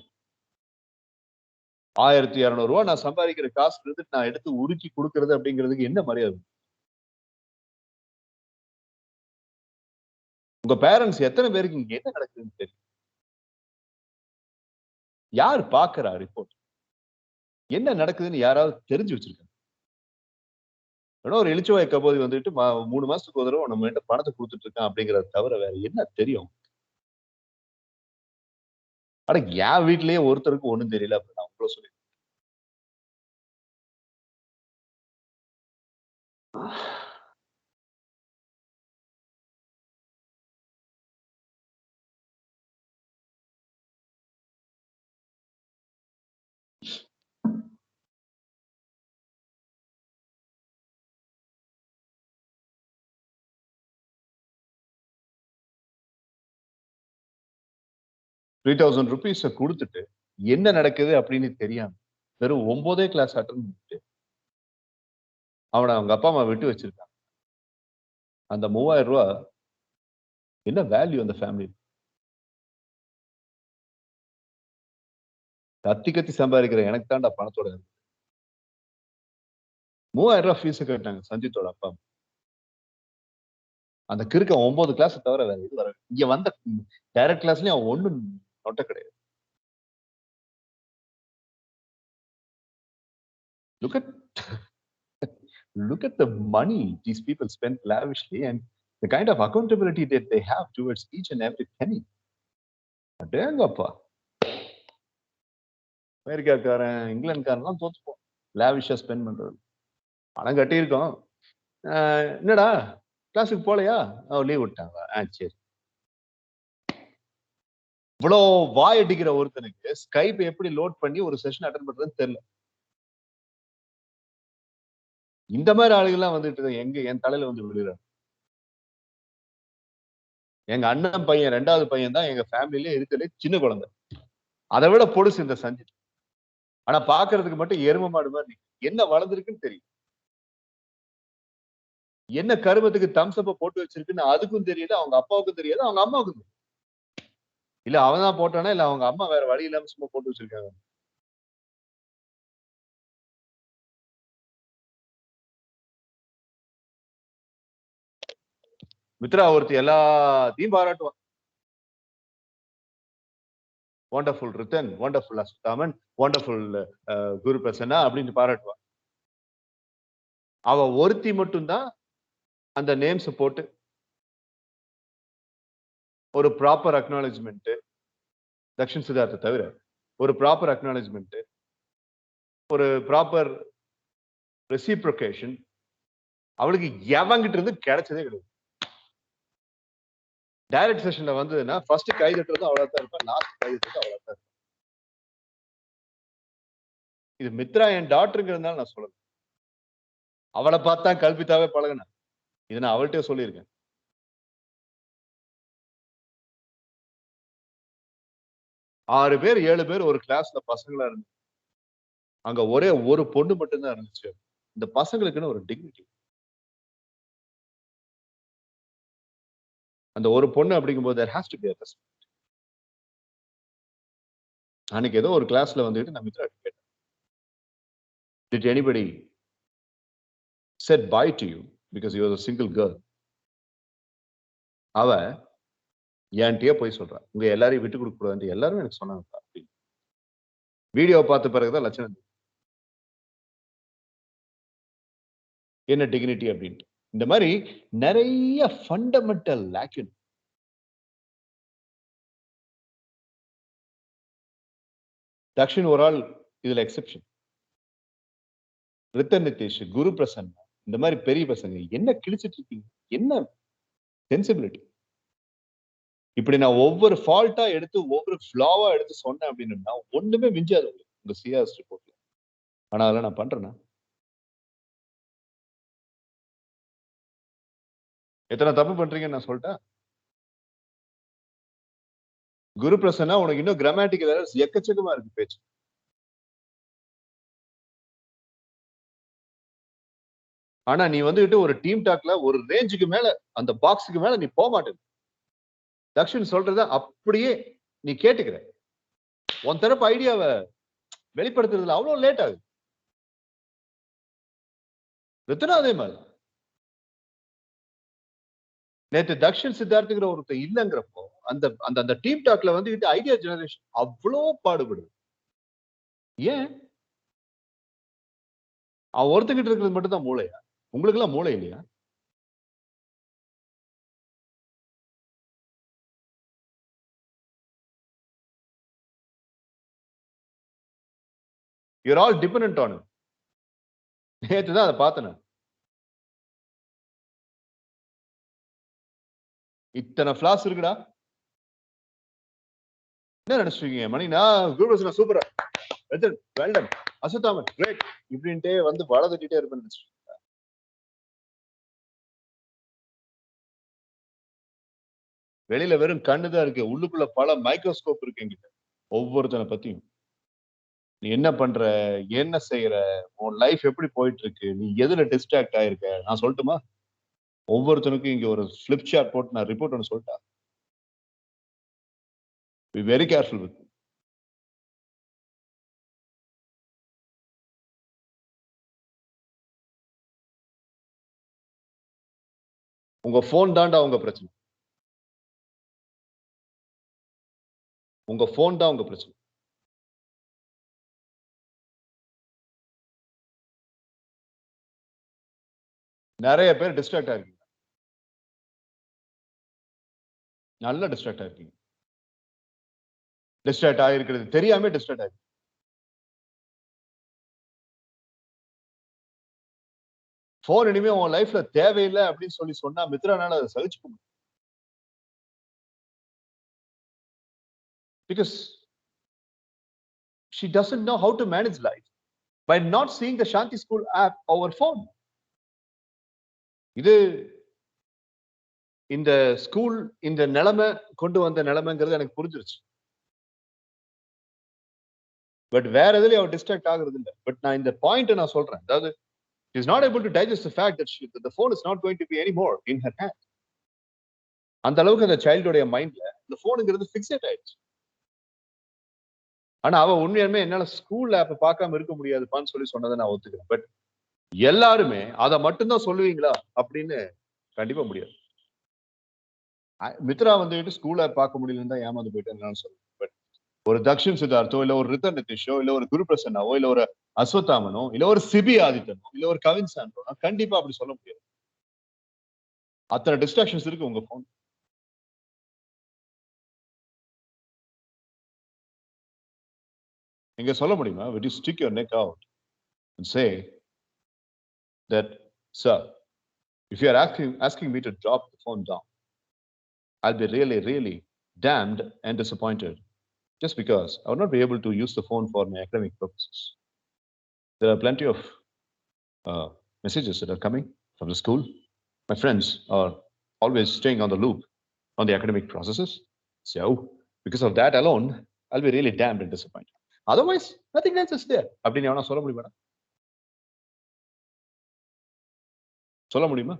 1200 ரூபாய் நான் சம்பாதிக்கிற காசு எடுத்து நான் எடுத்து உருக்கி கொடுக்கறது அப்படிங்கிறதுக்கு என்ன மரியாதை? உங்க பேரண்ட்ஸ் எத்தனை பேருக்கு இங்க என்ன நடக்குதுன்னு தெரியும்? யார் பாக்குறா ரிப்போர்ட்? என்ன நடக்குதுன்னு யாராவது தெரிஞ்சு வச்சிருக்காங்க? ஒரு எலிச்சவாய் கபோதி வந்துட்டு 3 மாசத்துக்கு ஒரு தடவை நம்ம கிட்ட பணத்தை கொடுத்துட்டு இருக்கான் அப்படிங்கறத தவிர வேற என்ன தெரியும்? ஆனா என் வீட்லயே ஒருத்தருக்கு ஒண்ணும் தெரியல அப்படின்னு நான் உங்களை சொல்லி 3000 rupees கொடுத்துட்டு என்ன நடக்குது அப்படின்னு தெரியாம வெறும் 9 கிளாஸ் அட்டன் பண்ணிட்டு அவனை அவங்க அப்பா அம்மா விட்டு வச்சிருக்காங்க. அந்த 3000 ரூபாய் என்ன வேல்யூ அந்த ஃபேமிலி? கத்தி கத்தி சம்பாதிக்கிற எனக்கு தான்டா பணத்தோட 3000 ரூபாய் ஃபீஸ் கட்டினாங்க சஞ்சித்தோட அப்பா. அந்த கிறுக்க 9 கிளாஸ் தவிர வேற எது வர இங்க வந்த டைரக்ட் கிளாஸ்லயும் அவன் ஒண்ணும் நொட்ட கிடையாது. Look at look at the money these people spend lavishly and the kind of accountability that they have towards each and every penny. அடேங்கப்பா. அமெரிக்காக்காரன் இங்கிலாந்துக்காரன்லாம் தோத்துப்போம் லாவிஷா ஸ்பெண்ட் பண்றது. பணம் கட்டியிருக்கோம். என்னடா கிளாஸுக்கு போலையா? லீவ் விட்டாங்க. சரி. இவ்வளோ வாய் அடிக்கிற ஒருத்தனுக்கு ஸ்கைப் எப்படி லோட் பண்ணி ஒரு செஷன் அட்டன் பண்றதுன்னு தெரியல. இந்த மாதிரி ஆளுகள்லாம் வந்துட்டு எங்க என் தலையில வந்து விழுகிறாங்க. எங்க அண்ணன் பையன் 2வது பையன் தான் எங்க ஃபேமிலியிலே இருக்கிற சின்ன குழந்தை. அதை விட பொடுசு இந்த சஞ்சித். ஆனா பாக்குறதுக்கு மட்டும் எரும மாடு மாதிரி என்ன வளர்ந்துருக்குன்னு தெரியும். என்ன கருமத்துக்கு தம்ஸ்அப்ப போட்டு வச்சிருக்குன்னு அதுக்கும் தெரியல, அவங்க அப்பாவுக்கும் தெரியாது, அவங்க அம்மாவுக்கும் தெரியும். இல்ல அவன் தான் போட்டானா இல்ல அவங்க அம்மா வேற வழி இல்லாம சும்மா போட்டு வச்சிருக்காங்க. மித்ரா ஒருத்தி எல்லாத்தையும் பாராட்டுவான். வண்டர்ஃபுல் ரித்தன், வண்டர்ஃபுல் அசுதாமன், வண்டர்ஃபுல் குரு பிரசன்னா அப்படின்னு பாராட்டுவான். அவ ஒருத்தி மட்டும்தான் அந்த நேம்ஸ் போட்டு ஒரு ப்ராப்பர் அக்னாலஜ்மெண்ட், தக்ஷன் சித்தார்த்த தவிர ஒரு ப்ராப்பர் அக்னாலஜ்மெண்ட், ஒரு ப்ராப்பர் ரெசிப்ரோகேஷன் அவளுக்கு எவங்கிட்ட இருந்து கிடைச்சதே கிடையாது. டைரக்ட் செஷன்ல வந்ததுன்னா ஃபர்ஸ்ட் கை தட்டுறது அவ்வளோ தான் இருப்பேன், லாஸ்ட் கை தட்டுறது அவ்வளோ தான். இது மித்ரா என் டாக்டருங்கிறதுனால நான் சொல்லல. அவளை பார்த்தா கல்பித்தாவே பழகினேன். இதை நான் அவள்கிட்ட சொல்லியிருக்கேன். ஆறு பேர் 7 பேர் ஒரு கிளாஸ்ல பசங்களா இருந்து அங்க ஒரே ஒரு பொண்ணு மட்டும்தான் இருந்துச்சு. இந்த பசங்களுக்குன்னு ஒரு டிக்னிட்டி. அந்த ஒரு பொண்ணு அப்படிங்கும்போது there has to be a respect. அன்னைக்கு ஏதோ ஒரு கிளாஸ்ல வந்துட்டு நான் மித்ரா கேட்டேன், did anybody said bye to you because you were a single girl? அவ என்கிட்டயே போய் சொல்றா, உங்க எல்லாரையும் விட்டு கொடுக்க கூடாது, எல்லாரும் எனக்கு சொன்னாங்க. வீடியோ பார்த்த பிறகுதான் லட்சணம் என்ன டிக்னிட்டி அப்படின்ட்டு. இந்த மாதிரி நிறைய ஃபண்டமெண்டல் லேக்கின். தக்ஷின் ஒரு ஆள் இதுல எக்ஸெப்ஷன். ரித்தன் நிதேஷ், குரு பிரசன்னா, இந்த மாதிரி பெரிய பசங்க என்ன கிழிச்சிட்டு இருக்கீங்க? என்ன சென்சிபிலிட்டி? இப்படி நான் ஒவ்வொரு ஃபால்ட்டா எடுத்து ஒவ்வொரு ஃபிளாவா எடுத்து சொன்னேன் அப்படின்னா ஒண்ணுமே மிஞ்சாது உங்க சிஆர்எஸ் ரிப்போர்ட்ல. ஆனா அதெல்லாம் நான் பண்றேன்னா எத்தனை தப்பு பண்றீங்கன்னு நான் சொல்லிட்டேன். குரு பிரசன்னா உனக்கு இன்னும் கிராமட்டிக்கல் எரர்ஸ் எக்கச்சக்கமா இருக்கு பேச்சு. ஆனா நீ வந்துட்டு ஒரு டீம் டாக்ல ஒரு ரேஞ்சுக்கு மேல அந்த பாக்ஸுக்கு மேல நீ போக மாட்டேங்க. தக்ஷின் சொல்றத அப்படியே நீ கேட்டுக்கிற. உன் தரப்பு ஐடியாவை வெளிப்படுத்துறதுல அவ்வளவு லேட் ஆகுது. ரித்தனா அதே மாதிரி நேத்து தக்ஷன் சித்தார்த்துங்கிற ஒருத்தர் இல்லைங்கிறப்போ அந்த அந்த அந்த டீம் டாக்ல வந்துகிட்டு ஐடியா ஜெனரேஷன் அவ்வளோ பாடுபடுது. ஏன் அவன் ஒருத்தங்கிட்ட இருக்கிறது மட்டும் தான் மூளையா? உங்களுக்கு எல்லாம் மூளை இல்லையா? You're all dependent on him. நேத்து தான் அதை பார்த்தேன். இத்தனை ஃபிளாஸ் இருக்குடா. என்ன நினைச்சிருக்கீங்க மணினா குருபசனா சூப்பரா வெல்டன் அசுத்தாமன் கிரேட் இப்படின்ட்டே வந்து வளர்த்துட்டே இருப்பேன்னு நினைச்சிருக்கீங்க. வெளியில வெறும் கண்ணுதான் இருக்கு, உள்ளுக்குள்ள பல மைக்ரோஸ்கோப் இருக்கு என்கிட்ட. ஒவ்வொருத்தனை பத்தியும் நீ என்ன பண்ற, என்ன செய்யற, உன் லைஃப் எப்படி போயிட்டு இருக்கு, நீ எதுல டிஸ்ட்ராக்ட் ஆயிருக்க, நான் சொல்லட்டுமா? ஒவ்வொருத்தனுக்கும் இங்க ஒரு ஃபிளிப் சார்ட் போட்டு நான் ரிப்போர்ட் ஒன்று சொல்லிட்டா. Be very careful with it. உங்க போன் தாண்டா உங்க பிரச்சனை. உங்க போன் தான் உங்க பிரச்சனை. நிறைய பேர் டிஸ்ட்ராக்ட் ஆயிருக்கீங்க, நல்லா டிஸ்ட்ராக்ட் ஆயிருக்கீங்க. டிஸ்ட்ராக்ட் ஆயிருக்கிறது தெரியாம டிஸ்ட்ராக்ட் ஆயிருக்கு. போன் இனிமே உன் லைஃப்ல தேவையில்லை அப்படின்னு சொல்லி சொன்னா மித்ரானால அதை சகிச்சுக்க முடியும். Because she doesn't know how to manage life by not seeing the Shanti School app over phone. இது இந்த ஸ்கூல் இந்த நிலைமை கொண்டு வந்த நிலைமைங்கிறது எனக்கு புரிஞ்சிருச்சு. பட் வேற எதுலயும் அவர் டிஸ்ட்ராக்ட் ஆகுறது இல்லை. பட் நான் இந்த பாயிண்ட் நான் சொல்றேன், அதாவது she is not able to digest the fact that the phone is not going to be anymore in her hand. அந்த அளவுக்கு அந்த சைல்டோடைய மைண்ட்ல இந்த போனுங்கிறது ஃபிக்ஸேட் ஆயிடுச்சு. ஆனா அவ உண்மையுமே என்னால ஸ்கூல் ஆப் பார்க்காம இருக்க முடியாதுப்பான்னு சொல்லி சொன்னதை நான் ஒத்துக்கிறேன். பட் எல்லாருமே அதை மட்டும்தான் சொல்லுவீங்களா அப்படின்னு கண்டிப்பா முடியாது. மித்ரா வந்துட்டு ஸ்கூல் ஆப் பார்க்க முடியலன்னு தான் ஏமாந்து போயிட்டேன்னு சொல்லுவேன். பட் ஒரு தக்ஷன் சித்தார்த்தோ இல்ல ஒரு ரித்தன் நிதிஷோ இல்ல ஒரு குரு பிரசன்னாவோ இல்ல ஒரு அஸ்வத்தாமனோ இல்ல ஒரு சிபி ஆதித்தனோ இல்ல ஒரு கவின் சாண்டோ கண்டிப்பா அப்படி சொல்ல முடியாது. அத்தனை டிஸ்ட்ராக்ஷன்ஸ் இருக்கு உங்க போன். நீங்க சொல்ல முடியுமா? Would you stick your neck out and say that, sir, if you are asking me to drop the phone down, I'll be really, really damned and disappointed just because I will not be able to use the phone for my academic purposes. There are plenty of messages that are coming from the school. My friends are always staying on the loop on the academic processes. So, because of that alone, I'll be really damned and disappointed. Otherwise, nothing else is there. அப்படின்னு எவனா சொல்ல முடியுமா? சொல்ல முடியுமா?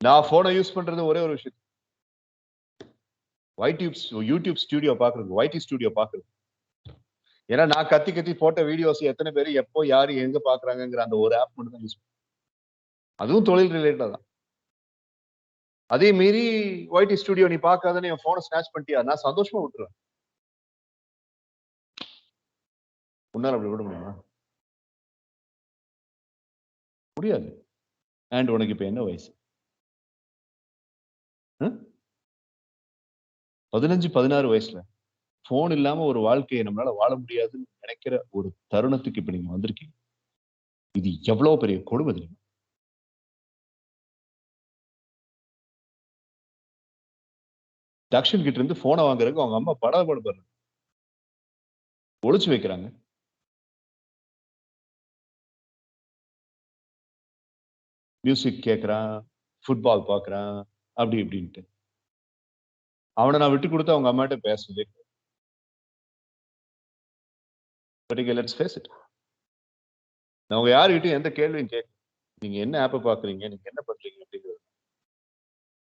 நான் போனை use பண்றது ஒரே ஒரு விஷயம், யூடியூப் ஸ்டுடியோ பாக்குறது, YT ஸ்டுடியோ பாக்குறது. ஏன்னா நான் கத்தி கத்தி போட்ட வீடியோஸ் எத்தனை பேர் எப்போ யாரு எங்க பாக்குறாங்கிற அந்த ஒரு ஆப் மட்டும் தான் யூஸ் பண்ணுவேன். அதுவும் தொழில் ரிலேட்டடா தான். அதே மீறி YT ஸ்டுடியோ நீ பார்க்காதன்னு என் போனை ஸ்நாச் பண்ணிட்டியா, நான் சந்தோஷமா விட்டுருவேன். உன்னால அப்படி விட முடியுமா? முடியாது. அண்ட் உனக்கு இப்ப என்ன வயசு? 15-16 வயசுல போன் இல்லாம ஒரு வாழ்க்கையை நம்மளால வாழ முடியாதுன்னு நினைக்கிற ஒரு தருணத்துக்கு இப்ப நீங்க வந்திருக்கீங்க. இது எவ்வளவு பெரிய கொடுமை தெரியுமா? தக்ஷன் கிட்ட இருந்து போனை வாங்குறதுக்கு அவங்க அம்மா படாதபாடுபடுறாங்க, ஒளிச்சு வைக்கிறாங்க. மியூசிக் கேட்கறான், ஃபுட்பால் பாக்குறான், அப்படி இப்படின்ட்டு. அவனை நான் விட்டு கொடுத்து அவங்க அம்மாட்ட பேசுறதே. பட் இங்க லெட்ஸ் ஃபேஸ் இட், நான் உங்க யாருக்கிட்டையும் எந்த கேள்வியும் கேட்க, நீங்க என்ன ஆப்பை பாக்குறீங்க, நீங்க என்ன பண்றீங்க அப்படிங்கிறது.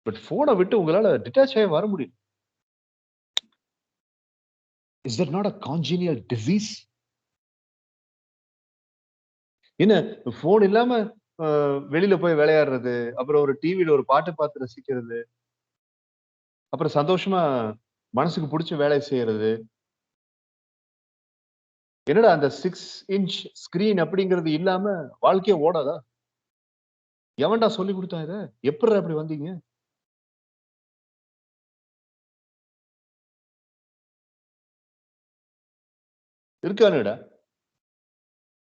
பட் போனை விட்டு உங்களால டிட்டாச் ஆகி வர முடியும். Is that not a congenital disease? என்ன போன் இல்லாம வெளியில போய் விளையாடுறது, அப்புறம் ஒரு டிவில ஒரு பாட்டு பார்த்து ரசிக்கிறது, அப்புறம் சந்தோஷமா மனசுக்கு பிடிச்ச வேலையை செய்யறது. என்னடா அந்த 6 இன்ச் ஸ்கிரீன் அப்படிங்கிறது இல்லாம வாழ்க்கையே ஓடாதா? எவன்டா சொல்லி கொடுத்தான் இத? எப்படிடா இப்படி வந்தீங்க? இருக்கானுடா.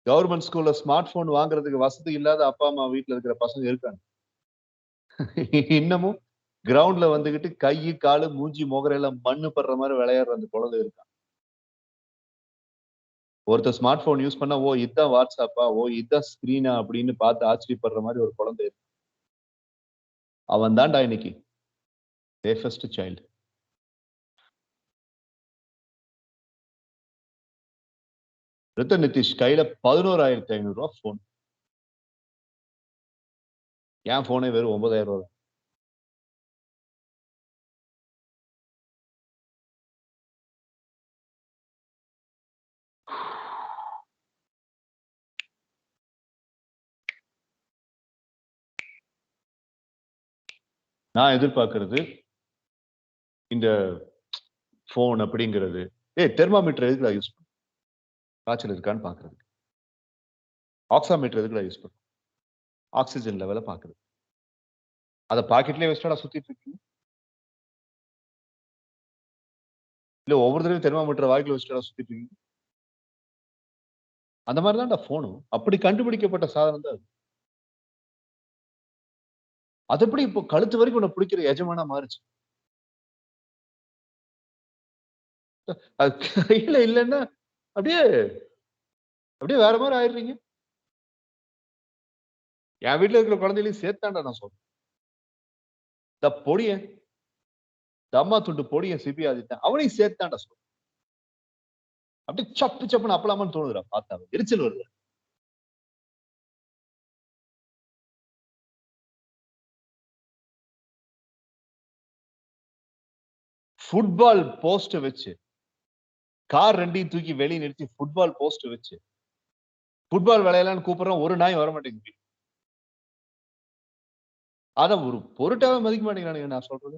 கவர்மெண்ட் ஸ்கூல்ல ஸ்மார்ட் போன் வாங்குறதுக்கு வசதி இல்லாத அப்பா அம்மா வீட்டுல இருக்கிற பசங்க இருக்காங்க. இன்னமும் கிரவுண்ட்ல வந்துகிட்டு கை காலு மூஞ்சி முகரெல்லாம் மண்ணு படுற மாதிரி விளையாடுற அந்த குழந்தை இருக்கான். ஒருத்தர் ஸ்மார்ட் போன் யூஸ் பண்ணா, ஓ இதுதான் வாட்ஸ்அப்பா, ஓ இதுதான் ஸ்கிரீனா அப்படின்னு பார்த்து ஆச்சரியப்படுற மாதிரி ஒரு குழந்தை இருக்கு. அவன் தான்டா இன்னைக்கு சேஃபஸ்ட் சைல்டு. ரத்தன் நிதிஷ் கையில 11,500 ரூபாய் போன். என் போனே வெறும் 9,000 ரூபாய். நான் எதிர்பார்க்கிறது இந்த போன் அப்படிங்கிறது, தெர்மாமீட்டர் எதுக்குடா யூஸ் பண்ண? காய்ச்சல் இருக்கான்னு பாக்குறது. ஆக்சாமீட்டர் எதுக்குடா யூஸ் பண்ண? ஆக்சிஜன் லெவல பாக்குறது. அத பாக்கெட்லயே வச்சுட்டா சுத்திட்டு இருக்கீங்க. இல்ல ஒவ்வொரு தடவையும் தெர்மாமீட்டர் வாய்க்குல வச்சுட்டா சுத்திட்டு இருக்கீங்க. அந்த மாதிரி தான்டா போனும். அப்படி கண்டுபிடிக்கப்பட்ட சாதனம் தான் அது. அது எப்படி இப்போ கழுத்து வரைக்கும் உன்னை பிடிக்கிற எஜமானா மாறுச்சு? அது கையில இல்லைன்னா அப்படியே அப்படியே வேற மாதிரி ஆயிடுறீங்க. என் வீட்டுல இருக்கிற குழந்தைகளையும் சேர்த்தாண்டா நான் சொல்றேன். இந்த பொடிய தம்மா துண்டு பொடிய சிபி ஆதித்தான் அவனையும் சேர்த்தாண்டா சொல்றேன். அப்படியே சப்பு சப்புன்னு அப்பலாமான்னு தோணுதுடா பார்த்தா. எரிச்சல் வருது. ஃபுட்பால் போஸ்ட் வச்சு கார் ரெண்டையும் தூக்கி வெளியே நிறுத்தி ஃபுட்பால் போஸ்ட் வச்சு ஃபுட்பால் விளையாடலான்னு கூப்பிடுறோம், ஒரு நாய் வர மாட்டேங்குது. அத ஒரு பொருட்டாவே மதிக்க மாட்டேங்கிறானுங்க நான் சொல்றது.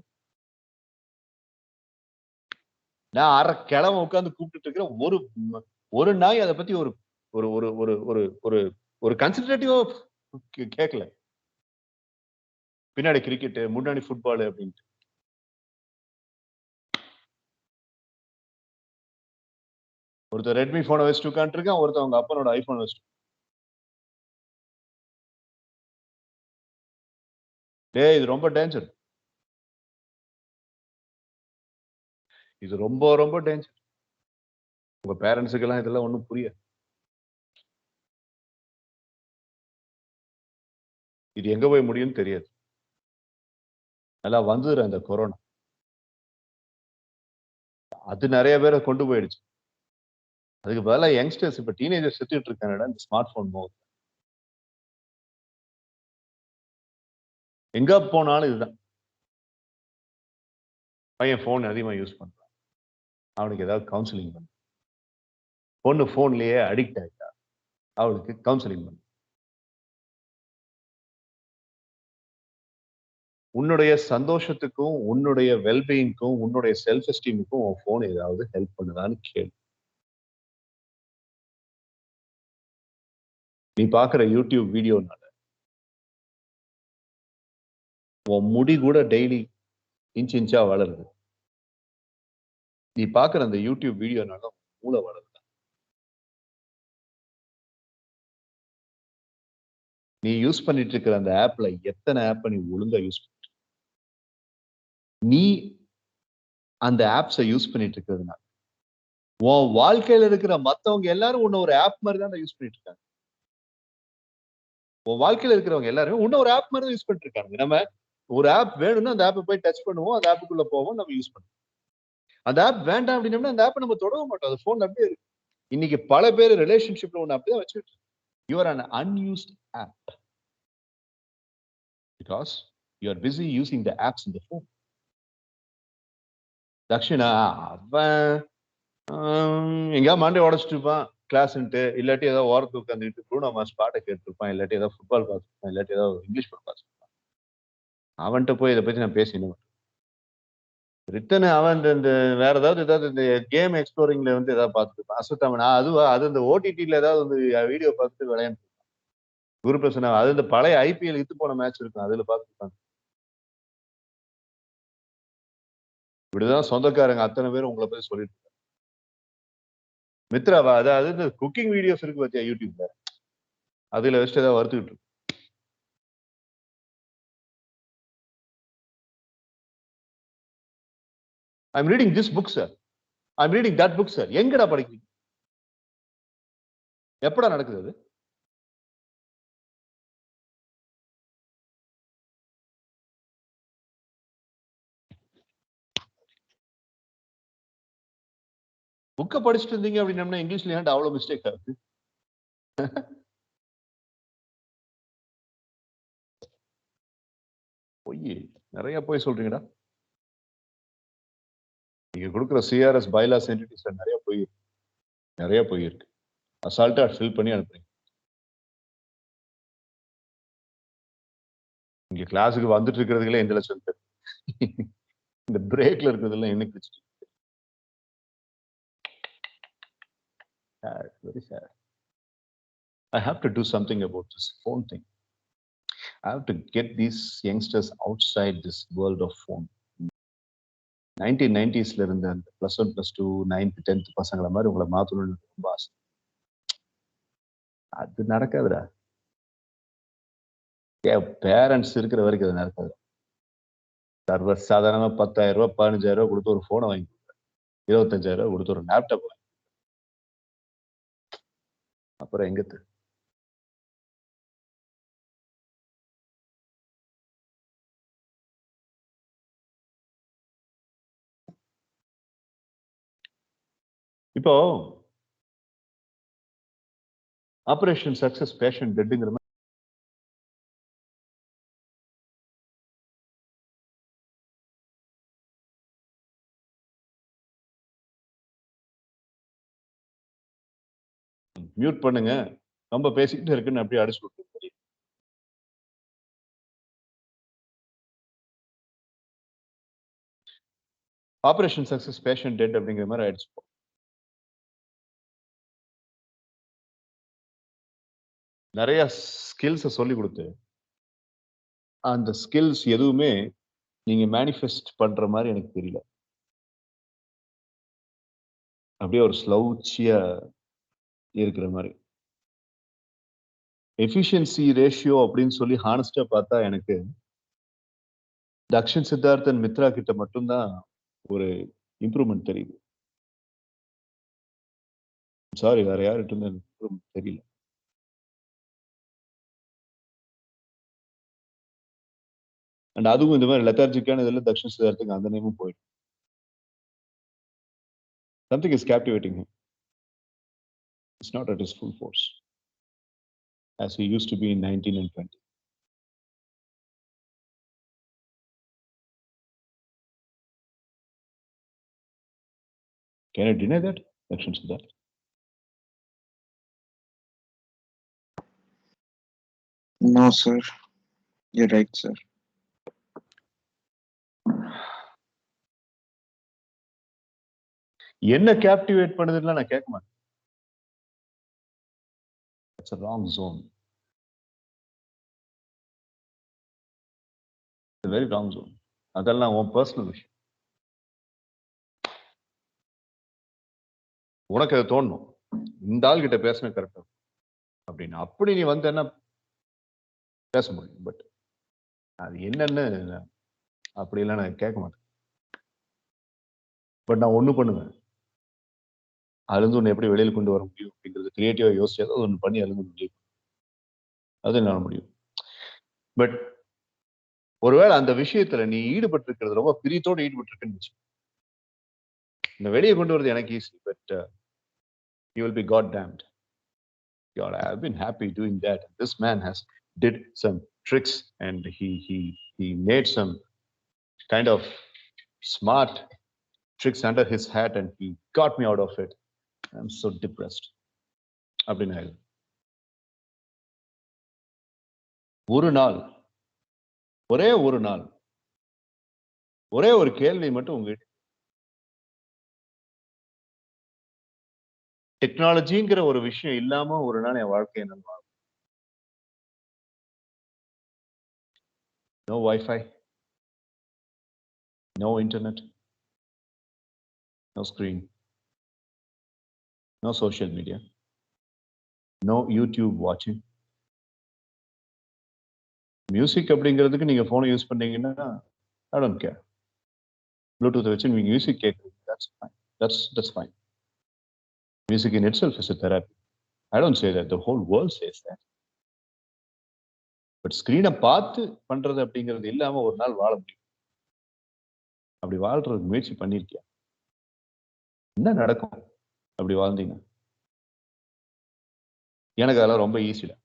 நான் அரை கிழமை உட்கார்ந்து கூப்பிட்டு இருக்கிறேன். ஒரு நாய் அதை பத்தி ஒரு ஒரு ஒரு ஒரு ஒரு ஒரு ஒரு கன்சிடரேட்டிவா கேட்கல. பின்னாடி கிரிக்கெட், முன்னாடி ஃபுட்பால் அப்படின்ட்டு. ஒருத்தர் ரெட்மி போனை வச்சுட்டு உட்காந்துருக்கான், ஒருத்தர் அவங்க அப்பனோட ஐபோன் வச்சுட்டு. டேய் இது ரொம்ப டேஞ்சர். இது ரொம்ப ரொம்ப டேஞ்சர். உங்க பேரண்ட்ஸுக்கு எல்லாம் இதெல்லாம் ஒண்ணும் புரியாது. இது எங்க போய் முடியும்னு தெரியாது. நல்லா வந்தது அந்த கொரோனா. அது நிறைய பேரை கொண்டு போயிடுச்சு. அதுக்கு பதிலா யங்ஸ்டர்ஸ் இப்ப டீனேஜர்ஸ் செத்துட்டு இருக்காங்கடா இந்த ஸ்மார்ட் போன் மோகம். எங்க போனாலும் இதுதான். பையன் போன் அதிகமா யூஸ் பண்றான். அவனுக்கு ஏதாவது கவுன்சிலிங் பண்ணு. பொண்ணு போன்லயே அடிக்ட் ஆயிட்டா, அவளுக்கு கவுன்சிலிங் பண்ணு. உன்னுடைய சந்தோஷத்துக்கும், உன்னுடைய வெல்பீயிங்க்கும், உன்னுடைய செல்ஃப் எஸ்டீமுக்கும் உன் போன் ஏதாவது ஹெல்ப் பண்ணுதான்னு கேளு. நீ பாக்குற யூடியூப் வீடியோனால உன் முடி கூட டெய்லி இன்ச் இன்ச்சா வளருது. நீ பாக்குற அந்த யூடியூப் வீடியோனால மூளை வளருது. நீ யூஸ் பண்ணிட்டு இருக்கிற அந்த ஆப்ல எத்தனை ஆப்பை நீ ஒழுங்கா யூஸ் பண்ண? நீ அந்த ஆப்ஸை யூஸ் பண்ணிட்டு இருக்கிறதுனால உன் வாழ்க்கையில இருக்கிற மத்தவங்க எல்லாரும் உன்ன ஒரு ஆப் மாதிரி தான் யூஸ் பண்ணிட்டு இருக்காங்க. உன் வாழ்க்கையில இருக்கிறவங்க எல்லாரும் உன்ன ஒரு ஆப் மாதிரி தான் யூஸ் பண்ணிட்டு இருக்காங்க. நம்ம ஒரு ஆப் வேணும்னா அந்த ஆப்பை போய் டச் பண்ணுவோம், அந்த ஆப்புக்குள்ள போவோம், நம்ம யூஸ் பண்ணுவோம். அந்த ஆப் வேண்டாம் அப்படின்னோம்னா அந்த ஆப்பை நம்ம தொடவே மாட்டோம். அது போன்ல அப்படியே இருக்கு. இன்னைக்கு பல பேர் ரிலேஷன்ஷிப்ல ஒண்ணு அப்படியே வச்சுட்டு you are an unused app because you are busy using the apps in the phone. Dakshina அவன் எங்கேயா மண்டை உடைச்சிட்டு இருப்பான், கிளாஸ்ன்ட்டு இல்லாட்டி ஏதாவது ஓரத்து உட்காந்துட்டு ப்ரூனோ மார்ஸ் பாட்டை கேட்டுருப்பான், இல்லாட்டி ஏதாவது ஃபுட்பால் பார்த்துருப்பான், இல்லாட்டி ஏதாவது இங்கிலீஷ் படம் பார்த்துருப்பான். அவன்கிட்ட போய் இதை பத்தி நான் பேசினேன். ரிட்டன் அவன் இந்த வேற ஏதாவது இந்த கேம் எக்ஸ்ப்ளோரிங்ல வந்து ஏதாவது பார்த்துருப்பான். அசுத்தவன் அதுவா அது இந்த ஓடிடில ஏதாவது வந்து வீடியோ பார்த்துட்டு விளையாண்டு குரு பிரசன்னா அது இந்த பழைய ஐபிஎல் இத்து போன மேட்ச் இருக்கும் அதுல பார்த்துருப்பாங்க. இப்படிதான் சொந்தக்காரங்க அத்தனை பேரும் உங்களை பத்தி சொல்லிட்டு இருக்காங்க. மித்ராவா அதாவது இந்த குக்கிங் வீடியோஸ் இருக்கு பாத்தியா யூடியூப்ல, அதுல வச்சுட்டு ஏதாவது வறுத்துக்கிட்டு இருக்கு. I'm reading this book, sir. I'm reading that book, sir. எங்கடா படிக்கிறீங்க? எப்படா நடக்குது அது? புக்க படிச்சுட்டு இருந்தீங்க அப்படின்னா இங்கிலீஷ்ல ஏன்டா அவ்வளவு மிஸ்டேக் ஆகுது? பொய் நிறைய போய் சொல்றீங்கடா. நீங்க கொடுக்குற சிஆர்எஸ் பைலாஸ் என்டிட்டிஸ்ல நிறைய போய் இருக்கு. அசால்ட்டா ஃபில் பண்ணி அனுப்புறீங்க. இங்க கிளாஸுக்கு வந்துட்டு இருக்கிறதுல எந்த லட்சம் பேர் இந்த பிரேக்ல இருக்கிறதுல என்ன கிழிச்சிட்டு very sad. I have to do something about this phone thing. I have to get these youngsters outside this world of phone. 1990s இருந்த அந்த +1 +2 9th 10th பசங்களை மாதிரி உங்களை மாத்தணும்னு ரொம்ப ஆசை. அது நடக்காதுடா. பேரண்ட்ஸ் இருக்கிற வரைக்கும் அது நடக்காது. சர்வ சாதாரணமா 10,000 ரூபாய் 15,000 ரூபாய் கொடுத்து ஒரு போனை வாங்கி 25,000 ரூபாய் கொடுத்து ஒரு லேப்டாப் வாங்கி அப்புறம் எங்கத்து இப்போ ஆபரேஷன் சக்சஸ் பேஷண்ட் டெட்டுங்கிற மாதிரி மியூட் பண்ணுங்க, ரொம்ப பேசிக்கிட்டு இருக்குன்னு அப்படியே அடிச்சு விட்டு ஆபரேஷன் சக்சஸ் பேஷண்ட் டெட் அப்படிங்கிற மாதிரி ஆயிடுச்சு. நிறைய ஸ்கில்ஸை சொல்லி கொடுத்து அந்த ஸ்கில்ஸ் எதுவுமே நீங்க மேனிஃபெஸ்ட் பண்ற மாதிரி எனக்கு தெரியல. அப்படியே ஒரு ஸ்லௌச்சியா இருக்கிற மாதிரி. எஃபிஷியன்சி ரேஷியோ அப்படின்னு சொல்லி ஹானஸ்டா பார்த்தா எனக்கு தக்ஷன் சித்தார்த்தன் மித்ரா கிட்ட மட்டும்தான் ஒரு இம்ப்ரூவ்மெண்ட் தெரியுது. சாரி, வேற யார்கிட்ட இம்ப்ரூவ்மெண்ட் தெரியல. அண்ட் அதுவும் இந்த மாதிரி லெத்தார்ஜிக்கான இதில் தக்ஷன் சித்தார்த்துக்கு அந்த நேமும் போயிடும். Something is captivating him. It's not at his full force as he used to be in 19 and 20. Can I deny that? Actions to that. No, sir. You're right, sir. என்ன captivate பண்ணுதுன்னா நான் கேட்க மாட்டேன். It's a wrong zone. It's a very wrong zone. அதெல்லாம் உன் personal விஷயம். உனக்கு அதை தோணும், இந்த ஆள் கிட்ட பேசின கரெக்டா அப்படின்னு. அப்படி நீ வந்து என்ன பேச முடியும். பட் அது என்னன்னு அப்படியெல்லாம் நான் கேட்க மாட்டேன். பட் நான் ஒண்ணு பண்ணுவேன், அதுலேருந்து ஒன்று எப்படி வெளியில் கொண்டு வர முடியும் அப்படிங்கிறது கிரியேட்டிவா யோசிச்சு அதை ஒன்று பண்ணி அதுலேருந்து முடியும். அது என்னால் முடியும். பட் ஒருவேளை அந்த விஷயத்துல நீ ஈடுபட்டு இருக்கிறது ரொம்ப பிரியத்தோடு ஈடுபட்டு இருக்குன்னு வச்சு இந்த வெளியே கொண்டு வரது எனக்கு easy. But you will be goddamned. God, I have been happy doing that. This man has did some tricks and he made some kind of smart tricks under his hat and he got me out of it. I'm so depressed. அப்படின்னு ஆயிடும். ஒரு நாள், ஒரே ஒரு நாள், ஒரே ஒரு கேள்வி மட்டும் உங்ககிட்ட, டெக்னாலஜிங்கிற ஒரு விஷயம் இல்லாம ஒரு நாள் என் வாழ்க்கையை நான் வாழ, no Wi-Fi, no internet, no screen, no social media, no YouTube watching. Music அப்படிங்கிறதுக்கு நீங்க போனை யூஸ் பண்ணீங்கன்னா I don't care. Bluetooth வச்சு நீங்க மியூசிக் கேட்குறீங்க, that's fine. That's fine. Music in itself is a therapy. I don't say that. The whole world says that. But screen-ஐ பார்த்து பண்றது அப்படிங்கிறது இல்லாம ஒரு நாள் வாழ முடியும். அப்படி வாழ்றதுக்கு முயற்சி பண்ணிருக்கியா? என்ன நடக்கும் அப்படி வாழ்ந்தீங்க? எனக்கு அதெல்லாம் ரொம்ப ஈஸிடா.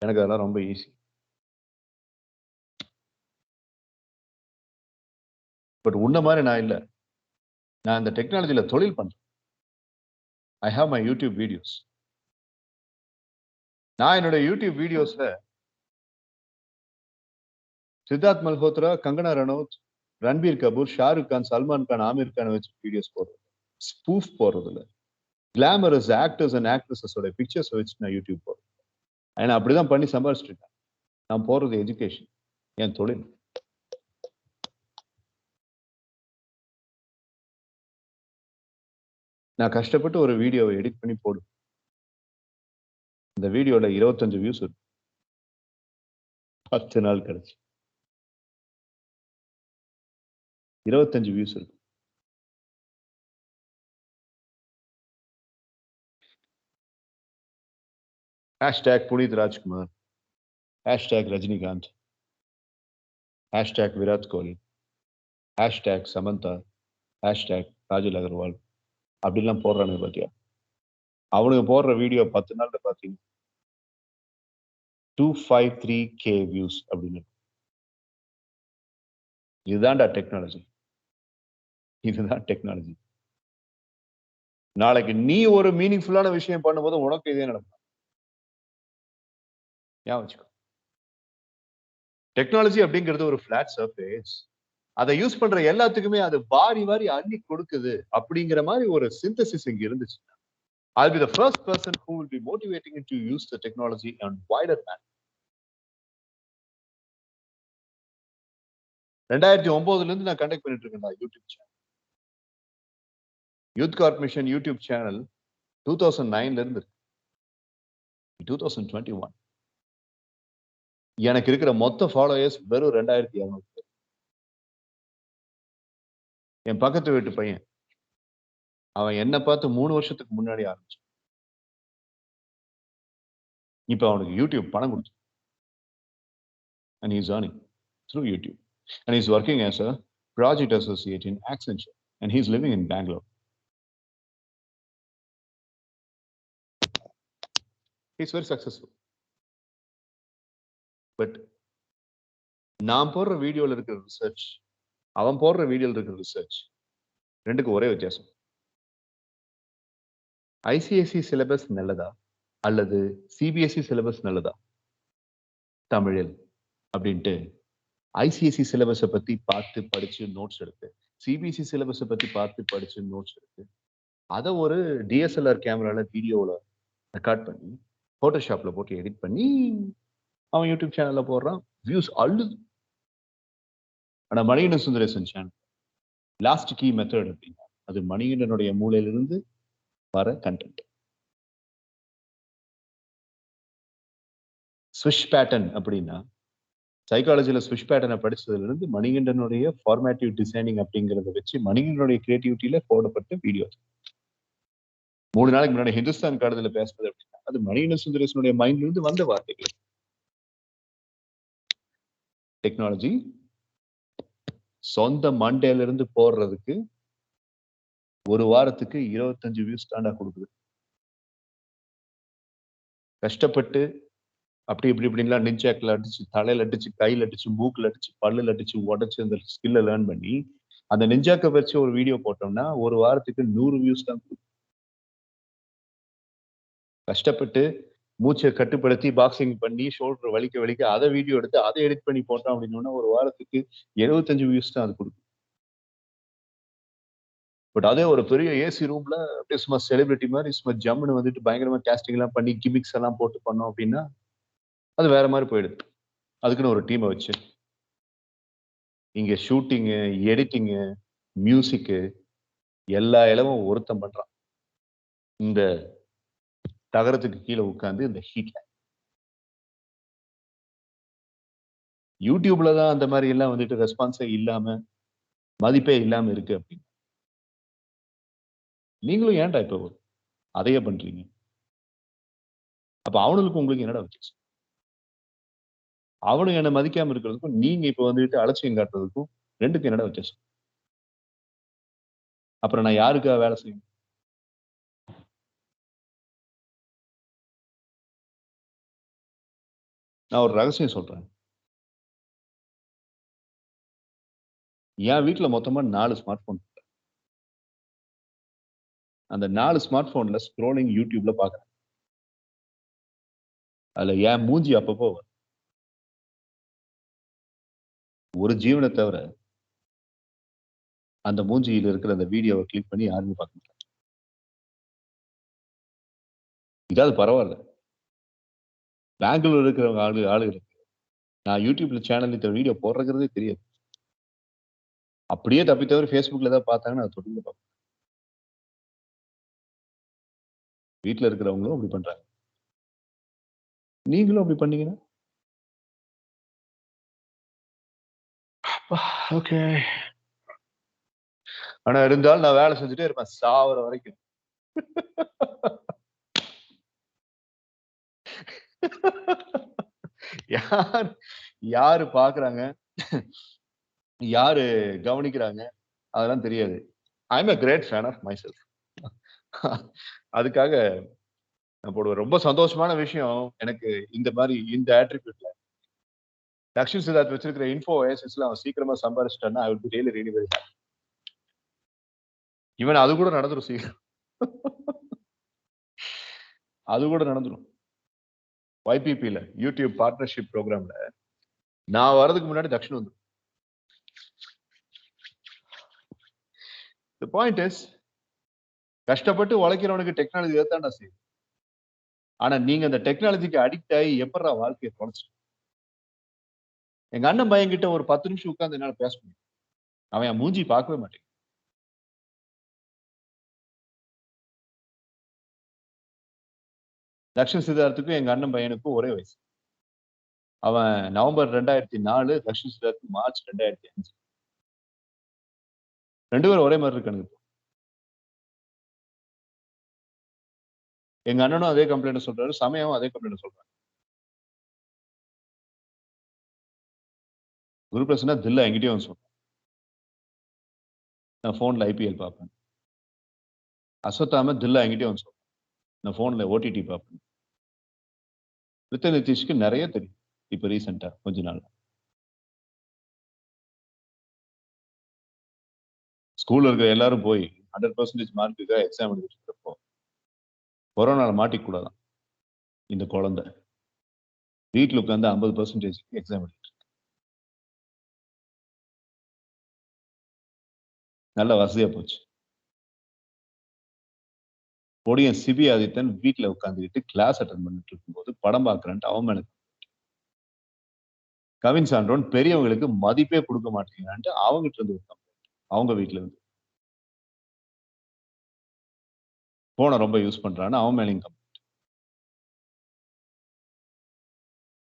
எனக்கு அதெல்லாம் ரொம்ப ஈஸி. பட் உன்ன மாதிரி நான் இல்லை. நான் இந்த டெக்னாலஜியில தொழில் பண்றேன். I have my YouTube videos. நான் என்னோட யூடியூப் வீடியோஸ்ல சித்தார்த் மல்ஹோத்ரா, கங்கனா ரனௌத், ரன்பீர் கபூர், ஷாருக் கான், சல்மான் கான், ஆமீர் கான் வச்சு வீடியோஸ் போடுறது, ஸ்பூஃப் போடுறது இல்லை. கிளாமரஸ் ஆக்டர்ஸ் அண்ட் ஆக்ட்ரஸஸோட பிக்சர்ஸ் வச்சு நான் யூடியூப் போடுறேன். நான் அப்படிதான் பண்ணி சம்பாதிச்சுட்டு இருக்கேன். நான் போடுறது எஜுகேஷன், என் தொழில். நான் கஷ்டப்பட்டு ஒரு வீடியோவை எடிட் பண்ணி போடுவேன். இந்த வீடியோல 25 வியூஸ் இருக்கு. 10 நாள் கழிச்சு 25 வியூஸ் இருக்கு. Hashtag Puneeth Rajkumar, hashtag Rajinikanth, hashtag Virat Kohli, hashtag Samantha, hashtag Kajal Aggarwal அப்படிலாம் போடுறானுங்க பாத்தியா? அவனுக்கு போடுற வீடியோ 10 நாள்ல பாத்தீங்க 253K வியூஸ் அப்படின்னு. இதுதான்டா டெக்னாலஜி. இதுதான் டெக்னாலஜி. நாளைக்கு நீ ஒரு மீனிங்ஃபுல்லான விஷயம் பண்ணும்போது உனக்கு இதே நடக்கும். ஞாபகம் வச்சுக்கோ. டெக்னாலஜி அப்படிங்கிறது ஒரு பிளாட் சர்ஃபேஸ். அதை யூஸ் பண்ற எல்லாத்துக்குமே அது வாரி வாரி அள்ளி கொடுக்குது அப்படிங்கிற மாதிரி ஒரு சிந்தசிஸ் இங்க இருந்துச்சு. I'll be the first person who will be motivating you to use the technology on wider manner. 2009 இருந்து நான் கண்டக்ட் பண்ணிட்டு இருக்கேன் YouTube channel. Youth corp mission YouTube channel 2009ல இருந்து 2021. எனக்கு இருக்கிற மொத்த ஃபாலோயர்ஸ் வெறும் 2200 பேர். என் பக்கத்து வீட்டு பையன், அவன் என்ன பார்த்து 3 வருஷத்துக்கு முன்னாடி ஆரம்பிச்சான். இப்ப அவனுக்கு யூடியூப் பணம் கொடுத்து, and he's earning through YouTube, and he's working as a project associate in Accenture, and he's living in Bangalore. He's very successful. But நான் போடுற வீடியோல இருக்கிற ரிசர்ச், அவன் போடுற வீடியோல இருக்கிற ரிசர்ச் ரெண்டுக்கு ஒரே வித்தியாசம். ஐசிஎஸ்சி சிலபஸ் நல்லதா அல்லது சிபிஎஸ்இ சிலபஸ் நல்லதா தமிழில் அப்படின்ட்டு ஐசிஎஸ்சி சிலபஸை பத்தி பார்த்து படிச்சு நோட்ஸ் எடுத்து, சிபிஎஸ்இ சிலபஸை பத்தி பார்த்து படிச்சு நோட்ஸ் எடுத்து, அதை ஒரு டிஎஸ்எல்ஆர் கேமரால வீடியோல ரெக்கார்ட் பண்ணி போட்டோஷாப்ல போட்டு எடிட் பண்ணி அவன் யூடியூப் சேனல்ல போடுறான். வியூஸ் அள்ளுது. ஆனா Manikandan Sundaresan channel last key method அப்படின்னா அது மணிகண்டனுடைய மூளையிலிருந்து வர கண்டென்ட். ஸ்விஷ் பேட்டர்ன் அப்படின்னா சைக்காலஜில ஸ்விஷ் பேட்டர்னை படிச்சதுல இருந்து மணிகண்டனுடைய ஃபார்மேட்டிவ் டிசைனிங் அப்படிங்கிறத வச்சு மணிகண்டனுடைய கிரியேட்டிவிட்டியில போடப்பட்ட வீடியோ. 3 நாளைக்கு முன்னாடி ஹிந்துஸ்தான் காடுதல பேசுறது அப்படின்னா அது மணிகண்டன் சுந்தரேசனுடைய மைண்ட்ல இருந்து வந்த வார்த்தைகள். டெக்னாலஜி சொந்த மண்டேல இருந்து போடுறதுக்கு ஒரு வாரத்துக்கு 25 வியூஸ் தாண்டா கொடுக்குது. கஷ்டப்பட்டு அப்படி இப்படிலாம் நெஞ்சாக்கில் அடிச்சு, தலையில அடிச்சு, கையில் அடிச்சு, மூக்கில் அடிச்சு, பல்லுல அடிச்சு உடச்சு அந்த ஸ்கில்ல லேர்ன் பண்ணி அந்த நெஞ்சாக்க வச்சு ஒரு வீடியோ போட்டோம்னா ஒரு வாரத்துக்கு 100 வியூஸ் தான் கொடுக்கும். கஷ்டப்பட்டு மூச்சை கட்டுப்படுத்தி பாக்ஸிங் பண்ணி ஷோல்டர் வலிக்க அதை வீடியோ எடுத்து அதை எடிட் பண்ணி போட்டோம் அப்படின்னா ஒரு வாரத்துக்கு 75 வியூஸ் தான் அது கொடுக்கும். பட் அதே ஒரு பெரிய ஏசி ரூம்ல அப்படியே சும்மா செலிபிரிட்டி மாதிரி சும்மா ஜம்முன்னு வந்துட்டு பயங்கரமா கேஸ்டிங் எல்லாம் பண்ணி கிமிக்ஸ் எல்லாம் போட்டு பண்ணோம் அப்படின்னா அது வேற மாதிரி போயிடுது. அதுக்குன்னு ஒரு டீமை வச்சு இங்க ஷூட்டிங்கு, எடிட்டிங்கு, மியூசிக்கு எல்லா இலவும் ஒருத்தம் பண்றான். இந்த தகரத்துக்கு கீழே உட்காந்து இந்த ஹீட்ல யூடியூப்ல தான் அந்த மாதிரி எல்லாம் வந்துட்டு ரெஸ்பான்ஸே இல்லாம மதிப்பே இல்லாம இருக்கு அப்படின்னு நீங்களும் ஏன்டா இப்போ அதையே பண்றீங்க? அப்ப அவனுக்கு உங்களுக்கு என்னடா வித்தியாசம்? அவனும் என்னை மதிக்காம இருக்கிறதுக்கும் நீங்க இப்ப வந்துட்டு அலட்சியம் காட்டுறதுக்கும் ரெண்டுக்கும் என்னடா வித்தியாசம்? அப்புறம் நான் யாருக்காக வேலை செய்யணும்? நான் ஒரு ரகசியம் சொல்றேன். என் வீட்டுல மொத்தமா 4 ஸ்மார்ட் போன். அந்த 4 ஸ்மார்ட் போன்ல ஸ்க்ரோலிங் யூடியூப்ல பாக்குறேன். அதுல என் மூஞ்சி அப்பப்போ ஒரு ஜீவனை தவிர அந்த மூஞ்சியில இருக்கிற அந்த வீடியோவை கிளிக் பண்ணி யாருமே பார்க்க மாட்டாங்க. இதாவது பரவாயில்ல. பெங்களூர் இருக்கிறவங்க ஆளுகளுக்கு நான் யூடியூப்ல சேனல் இந்த வீடியோ போடுறதுறதே தெரியாது. அப்படியே தப்பி தவிர ஃபேஸ்புக்ல ஏதாவது பார்த்தாங்கன்னா அதை தொடர்ந்து பார்ப்பேன். வீட்டுல இருக்கிறவங்களும் அப்படி பண்றாங்க. நீங்களும் அப்படி பண்ணீங்கன்னா ஓகே. ஆனா இருந்தாலும் நான் வேலை செஞ்சுட்டே இருப்பேன் சாவர வரைக்கும். யாரு பாக்குறாங்க, யாரு கவனிக்கிறாங்க அதெல்லாம் தெரியாது. I am a great fan of myself. அதுக்காக நான் போடுவேன். ரொம்ப சந்தோஷமான விஷயம் எனக்கு இந்த மாதிரி இந்த ஆட்ரிபியூட்ல தக்ஷின் சித்தார்த் வச்சிருக்கிற இன்ஃபோ ஓஎஸ்எஸ்ல அவன் சீக்கிரமா சம்பாரிச்சிட்டான்னா I will be really really very happy. Even அது கூட நடந்துரும் சீக்கிரம். அது கூட நடந்துரும். YPPல யூடியூப் பார்ட்னர்ஷிப் ப்ரோக்ராம்ல நான் வரதுக்கு முன்னாடி தக்ஷன் வந்துடும். The point is கஷ்டப்பட்டு உழைக்கிறவனுக்கு டெக்னாலஜி ஏத்தாண்டா செய்யும். ஆனா நீங்க அந்த டெக்னாலஜிக்கு அடிக்ட் ஆகி எப்படா வாழ்க்கையை தொலைச்சிட்டு? எங்க அண்ணன் பையன் கிட்ட ஒரு 10 நிமிஷம் உட்கார்ந்து என்னால பேச முடியும். அவன் என் மூஞ்சி பார்க்கவே மாட்டேன். தக்ஷன் சித்தார்த்துக்கும் எங்க அண்ணன் பையனுக்கும் ஒரே வயசு. அவன் நவம்பர் 2004, தக்ஷன் சித்தார்த் மார்ச் 2005. 2 பேரும் ஒரே மாதிரி இருக்கானுங்க. எங்க அண்ணனும் அதே கம்ப்ளைண்ட் சொல்றாரு, சமயம் அதே கம்ப்ளைண்ட் சொல்றாரு. குரு பிரசன்னா தில்லா என்கிட்டயும் வந்து சொல்றேன். நான் போன்ல ஐபிஎல் பார்ப்பேன். அஸ்வத்தாம தில்லா என்கிட்டயும் வந்து சொல்றேன். நான் போன்ல ஓடிடி பார்ப்பேன். வித்த நிதிஷ்க்கு நிறைய தெரியும். இப்ப ரீசெண்டா கொஞ்ச நாள் ஸ்கூல்ல இருக்க எல்லாரும் போய் 100% மார்க்குக்காக எக்ஸாம் எழுதிட்டு இருக்கப்போ கொரோனால மாட்டிக்கூடாதான் இந்த குழந்தை வீட்டுல உட்காந்து 50% எக்ஸாம் எழுதிட்டு நல்ல வசதியா போச்சு. பொடியன் சிபி ஆதித்தன் வீட்டுல உட்காந்துக்கிட்டு கிளாஸ் அட்டன் பண்ணிட்டு இருக்கும்போது படம் பார்க்கறேன்ட்டு அவன் மேல கவின் சான்றோன் பெரியவங்களுக்கு மதிப்பே கொடுக்க மாட்டேங்கிறான்ட்டு அவங்ககிட்ட இருந்து ஒரு அவங்க வீட்டுல இருந்து போனை ரொம்ப யூஸ் பண்றான்னு அவன் மேலேயும் கம்ப்ளைண்ட்.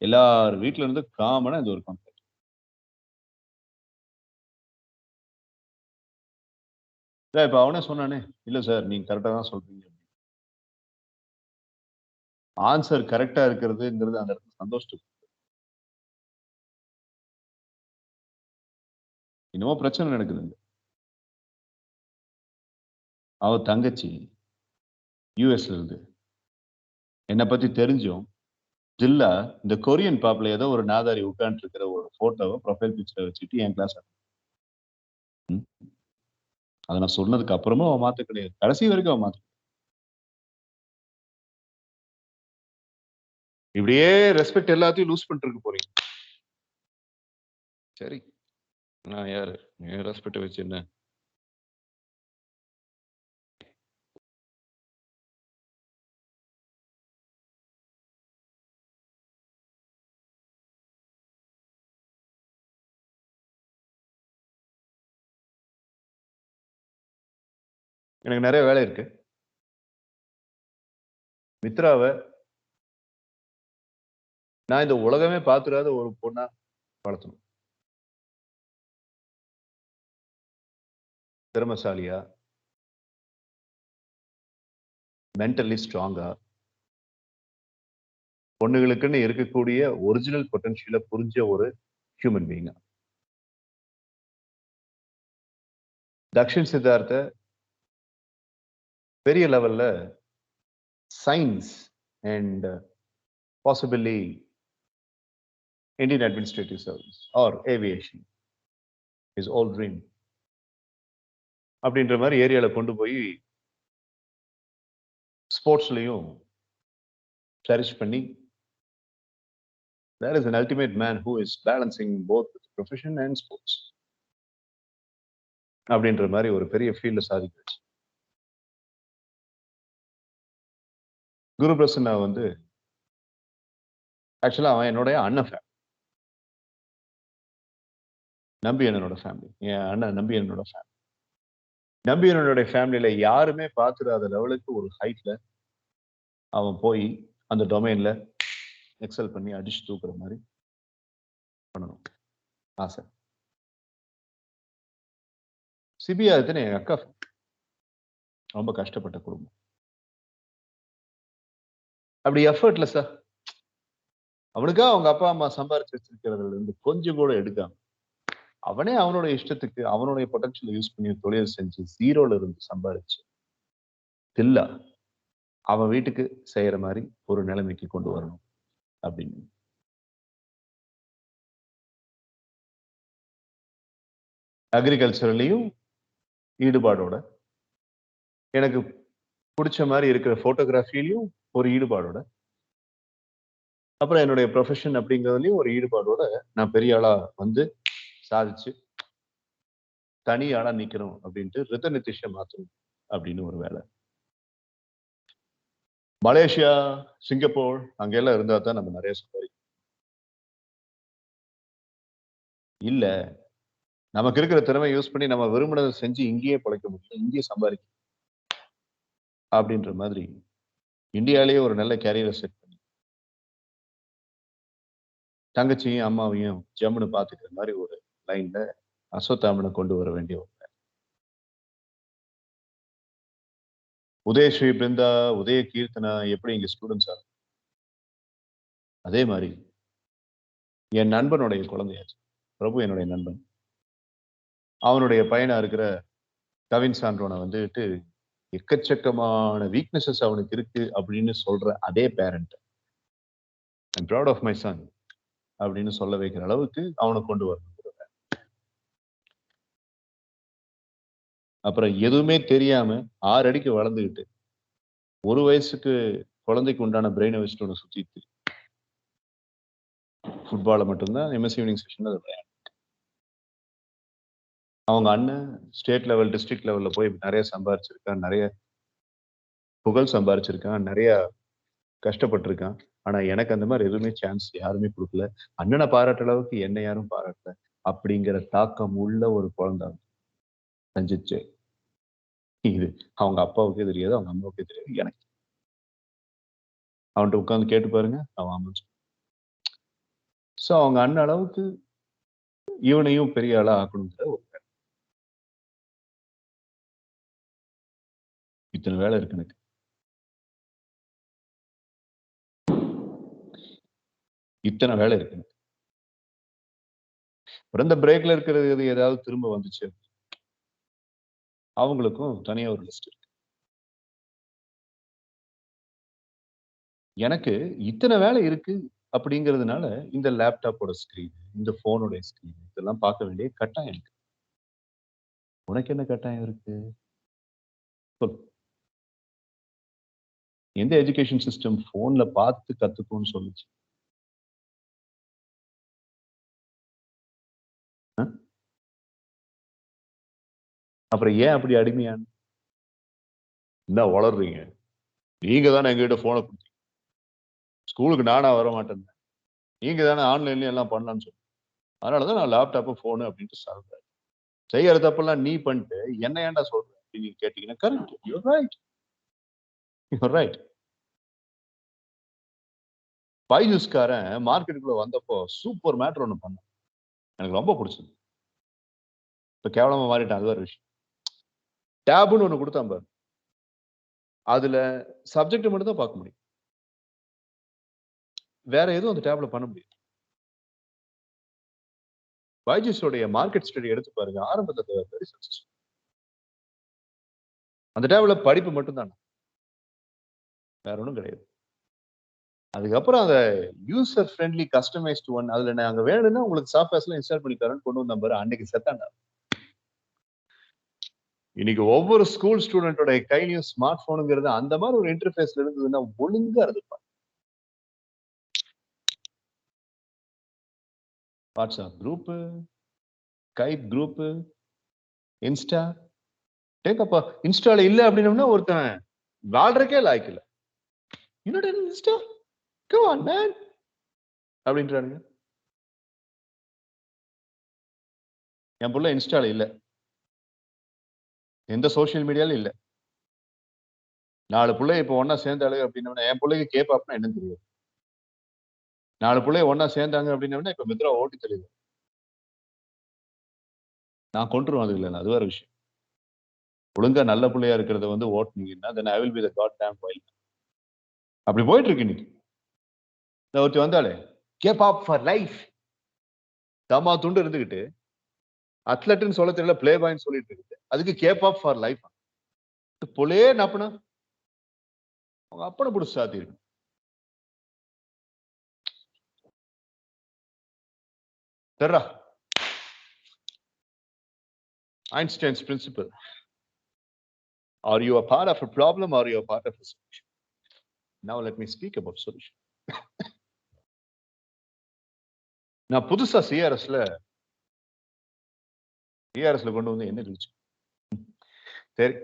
எல்லார் வீட்டுல இருந்து காமனா இது ஒரு கம்ப்ளைண்ட். இப்ப அவனே சொன்னானே, இல்ல சார் நீங்க கரெக்டா தான் சொல்றீங்க. ஆன்சர் கரெக்டா இருக்கிறதுங்கிறது அந்த இடத்துல சந்தோஷம். இன்னமும் பிரச்சனை நடக்குதுங்க. அவ தங்கச்சி யூஎஸ்ல இருந்து என்னை பத்தி தெரிஞ்சும் ஜில்லா இந்த கொரியன் பாப்ல ஏதோ ஒரு நாதாரி உட்கார்ந்து இருக்கிற ஒரு போட்டோவை ப்ரொஃபைல் பிக்சரை வச்சுட்டு என் கிளாஸ் அதை நான் சொன்னதுக்கு அப்புறமும் அவன் மாத்த கிடையாது. கடைசி வரைக்கும் அவன் மாத்த இப்படியே ரெஸ்பெக்ட் எல்லாத்தையும் லூஸ் பண்ணிட்டு போறீங்க. சரி, நான் யாரு? என் ரெஸ்பெக்ட் வச்சு என்ன? எனக்கு நிறைய வேலை இருக்கு. மித்ராவை நான் இந்த உலகமே பார்த்துடாத ஒரு பொண்ணா வளர்த்தணும். திறமசாலியா, மென்டலி ஸ்ட்ராங்கா, பொண்ணுகளுக்குன்னு இருக்கக்கூடிய ஒரிஜினல் பொட்டன்ஷியலை புரிஞ்ச ஒரு ஹியூமன் பீயிங்கா. தக்ஷின் சித்தார்த்த பெரிய லெவல்ல science and possibly Indian administrative service or aviation is all dream அப்படின்ற மாதிரி ஏரியால கொண்டு போய் ஸ்போர்ட்ஸ்லையும் ஃபிளரிஷ் பண்ணி there is an ultimate man who is balancing both profession and sports அப்படின்ற மாதிரி ஒரு பெரிய ஃபீல்ட்ல சாதிக்கிறாச்சு. குரு பிரசன்னா வந்து ஆக்சுவலா அவன் என்னுடைய அண்ணன் ஃபேமிலி, நம்பி அண்ணனோட ஃபேமிலி, என் அண்ணன் நம்பி அண்ணனோட ஃபேமிலி. நம்பி அண்ணனோட ஃபேமிலியில யாருமே பார்த்துடாத லெவலுக்கு ஒரு ஹைட்ல அவன் போய் அந்த டொமைன்ல எக்ஸல் பண்ணி அடிச்சு தூக்குற மாதிரி பண்ணணும் ஆசை. சிபிஆர்னு எங்க அக்கா ரொம்ப கஷ்டப்பட்ட குடும்பம். அப்படி எஃபர்ட்லெஸ்ஸா அவனுக்கா அவங்க அப்பா அம்மா சம்பாரிச்சு வச்சிருக்கிறதுல இருந்து கொஞ்சம் கூட எடுக்காம அவனே அவனோட இஷ்டத்துக்கு அவனுடைய பொட்டன்ஷியல் யூஸ் பண்ணி தொழில் செஞ்சு ஜீரோல இருந்து சம்பாரிச்சு தில்லா அவன் வீட்டுக்கு செய்யற மாதிரி ஒரு நிலைமைக்கு கொண்டு வரணும் அப்படின்னு. அக்ரிகல்ச்சர்லயும் ஈடுபாடோட, எனக்கு பிடிச்ச மாதிரி இருக்கிற போட்டோகிராஃபிலையும் ஒரு ஈடுபாடோட, அப்புறம் என்னுடைய ப்ரொஃபஷன் அப்படிங்கிறதுலயும் ஒரு ஈடுபாடோட நான் பெரிய ஆளா வந்து சாதிச்சு தனி ஆளா நிக்கணும் அப்படின்ட்டு ரித நிதிஷ மாத்தணும் அப்படின்னு ஒரு வேலை. மலேசியா, சிங்கப்பூர் அங்கெல்லாம் இருந்தா தான் நம்ம நிறைய சம்பாதிக்கணும். இல்ல நமக்கு இருக்கிற திறமை யூஸ் பண்ணி நம்ம விரும்பினதை செஞ்சு இங்கேயே பிழைக்க முடியும், இங்கேயே சம்பாதிக்க அப்படின்ற மாதிரி இந்தியாலேயே ஒரு நல்ல கேரியரை செட் பண்ணி தங்கச்சியும் அம்மாவையும் ஜம்முன்னு பார்த்துக்கிற மாதிரி ஒரு லைன்ல அஸ்வத்தாமனை கொண்டு வர வேண்டிய ஒரு வேலை. உதயஸ்ரீ, பிருந்தா, உதய கீர்த்தனா எப்படி இங்க ஸ்டூடெண்ட்ஸா அதே மாதிரி என் நண்பனுடைய குழந்தையாச்சு பிரபு, என்னுடைய நண்பன், அவனுடைய பையனா இருக்கிற கவின் சான்றோனை வந்துட்டு எக்கச்சக்கமான வீக்னஸஸ் அவனுக்கு இருக்கு அப்படின்னு சொல்ற அதே parent I'm proud of my son அப்படின்னு சொல்ல வைக்கிற அளவுக்கு அவனை கொண்டு வரணும். அப்புறம் எதுவுமே தெரியாம 6 அடிக்கு வளர்ந்துக்கிட்டு 1 வயசுக்கு குழந்தைக்கு உண்டான பிரெயினை வச்சுட்டு ஒன்று சுத்திட்டு ஃபுட்பாலை மட்டும்தான் எம்எஸ் ஈவினிங் செஷன்ல விளையாடு. அவங்க அண்ணன் ஸ்டேட் லெவல் டிஸ்ட்ரிக்ட் லெவல்ல போய் நிறைய சம்பாரிச்சிருக்கான், நிறைய புகழ் சம்பாரிச்சிருக்கான், நிறைய கஷ்டப்பட்டிருக்கான். ஆனா எனக்கு அந்த மாதிரி எதுவுமே சான்ஸ் யாருமே கொடுக்கல. அண்ணனை பாராட்டுற அளவுக்கு என்னை யாரும் பாராட்டல அப்படிங்கிற தாக்கம் உள்ள ஒரு குழந்தை செஞ்சிச்சு. இது அவங்க அப்பாவுக்கே தெரியாது, அவங்க அம்மாவுக்கே தெரியாது, எனக்கு. அவன்கிட்ட உட்காந்து கேட்டு பாருங்க, அவன் அமைச்சு. ஸோ அவங்க அண்ணன் அளவுக்கு இவனையும் பெரிய ஆளா ஆக்கணுங்கிற ஒரு வேலை. இத்தனை வேலை இருக்கு எனக்கு. இத்தனை வேலை இருக்கு எனக்கு. இந்த பிரேக்ல இருக்கிறது ஏதாவது திரும்ப வந்துச்சு அவங்களுக்கும் தனியா ஒரு லிஸ்ட் இருக்கு. எனக்கு இத்தனை வேலை இருக்கு அப்படிங்கிறதுனால இந்த லேப்டாப்போட ஸ்கிரீன், இந்த போனோட ஸ்கிரீன் இதெல்லாம் பார்க்க வேண்டிய கட்டாயம் இருக்கு. உனக்கு என்ன கட்டாயம் இருக்கு? சொல். எந்த எஜுகேஷன் சிஸ்டம் போன்ல பார்த்து கத்துக்கணும்னு சொல்லுச்சு? அப்புறம் ஏன் அப்படி அடிமையான? என்ன வளர்றீங்க? நீங்க தானே எங்ககிட்ட போனை கொடுத்தீங்க. ஸ்கூலுக்கு நானா வர மாட்டேன். நீங்க தானே ஆன்லைன்ல எல்லாம் பண்ணலாம்னு சொல்லி. அதனாலதான் நான் லேப்டாப் போனு அப்படின்ட்டு சொல்றேன். செய்யற தப்பெல்லாம் நீ பண்ணிட்டு என்ன ஏன்டா சொல்ற அப்படின்னு கேட்டீங்கன்னா correct. You're right. You're right. பைஜூஸ்காரன் மார்க்கெட்டுக்குள்ள வந்தப்போ சூப்பர் மேட்டர் ஒண்ணு பண்ணான். எனக்கு ரொம்ப பிடிச்சது. இப்ப கேவலமா மாறிட்டான், அது ஒரு விஷயம். டேப்னு ஒண்ணு கொடுத்தான் பாரு. அதுல சப்ஜெக்ட் மட்டும் தான் பார்க்க முடியும். வேற எதுவும் அந்த டேப்ல பண்ண முடியாது. பைஜூஸோடைய மார்க்கெட் ஸ்டடி எடுத்து பாருங்க. ஆரம்பத்துல வெரி சக்சஸ்ஃபுல். அந்த டேப்ல படிப்பு மட்டும்தான், வேற ஒன்றும் கிடையாது. அதுக்கப்புறம் அந்த யூசர் ஃப்ரெண்ட்லி கஸ்டமைஸ்டு ஒன், அதுல நாங்க வேணும்னா உங்களுக்கு சாஃப்ட்வேர்ஸ்ல இன்ஸ்டால் பண்ணி தரேன்னு கொண்டு வந்த பாரு, அன்னைக்கு செத்தாண்டா. இன்னைக்கு ஒவ்வொரு ஸ்கூல் ஸ்டூடெண்டோட கையிலையும் ஸ்மார்ட் போனுங்கிறது அந்த மாதிரி ஒரு இன்டர்ஃபேஸ்ல இருந்ததுன்னா ஒழுங்கா இருந்துப்பாங்க. WhatsApp group, Skype group, Insta. டேக்கப்பா இன்ஸ்டால இல்ல அப்படின்னோம்னா ஒருத்தன் வாழ்றக்கே லாய்க்கு இல்ல. என்னடா இன்ஸ்டா, கம் ஆன் மேன் அப்படின்றானுங்க. என் புள்ள இன்ஸ்டால இல்ல, எந்த சோசியல் மீடியாலும் இல்ல. 4 பிள்ளை இப்ப ஒன்னா சேர்ந்தாளு அப்படின்னா என் பிள்ளைக்கு கேபாப்னா என்னன்னு தெரியாது. 4 பிள்ளை ஒன்னா சேர்ந்தாங்க அப்படின்னா இப்ப மித்ரா ஓட்டி தெரியுது. நான் கொண்டுருவேன், அது இல்லை, அது வேற விஷயம். ஒழுங்கா நல்ல பிள்ளையா இருக்கிறத வந்து ஓட்டுனீங்கன்னா then I will be the goddamn wild. அப்படி போயிட்டு இருக்கு இன்னைக்கு. ஒருத்தி வந்தாலே கேபாப் ஃபார் லைஃப், தமா துண்டு இருந்துகிட்டு அத்லட்னு சொல்ல தெரியல, பிளே பாய்ன்னு சொல்லிட்டு இருக்கு. அதுக்கு கேபாப் ஃபார் லைஃப். பொலே நப்பனா அவங்க அப்பனை பிடிச்சி சாத்தி இருக்கு. தெர்றா Einstein's principle. Are you a part of a problem or are you a part of a solution? Now let me speak about solution. நான் புதுசா சிஆர்எஸ்ல கொண்டு வந்து என்ன இருந்துச்சு சரி,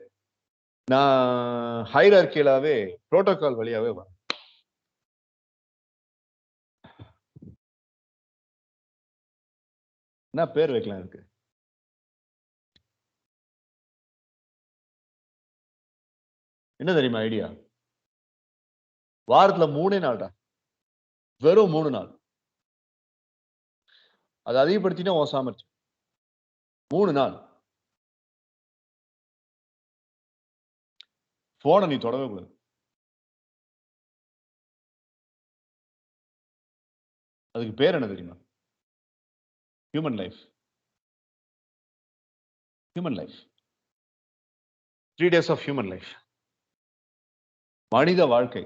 நான் ஹைரார்கியலாவே புரோட்டோகால் வழியாவே வரேன். என்ன பேர் வைக்கலாம் இருக்கு? என்ன தெரியுமா ஐடியா? வாரத்துல 3 நாள்டா, வெறும் 3 நாள். அதை அதிகப்படுத்தினா உன் சாமர்த்தியம். 3 நாள் போனை நீ தொடவே கூடாது. அதுக்கு பேர் என்ன தெரியுமா? Human life. Human life. 3 days of human life. மனித வாழ்க்கை.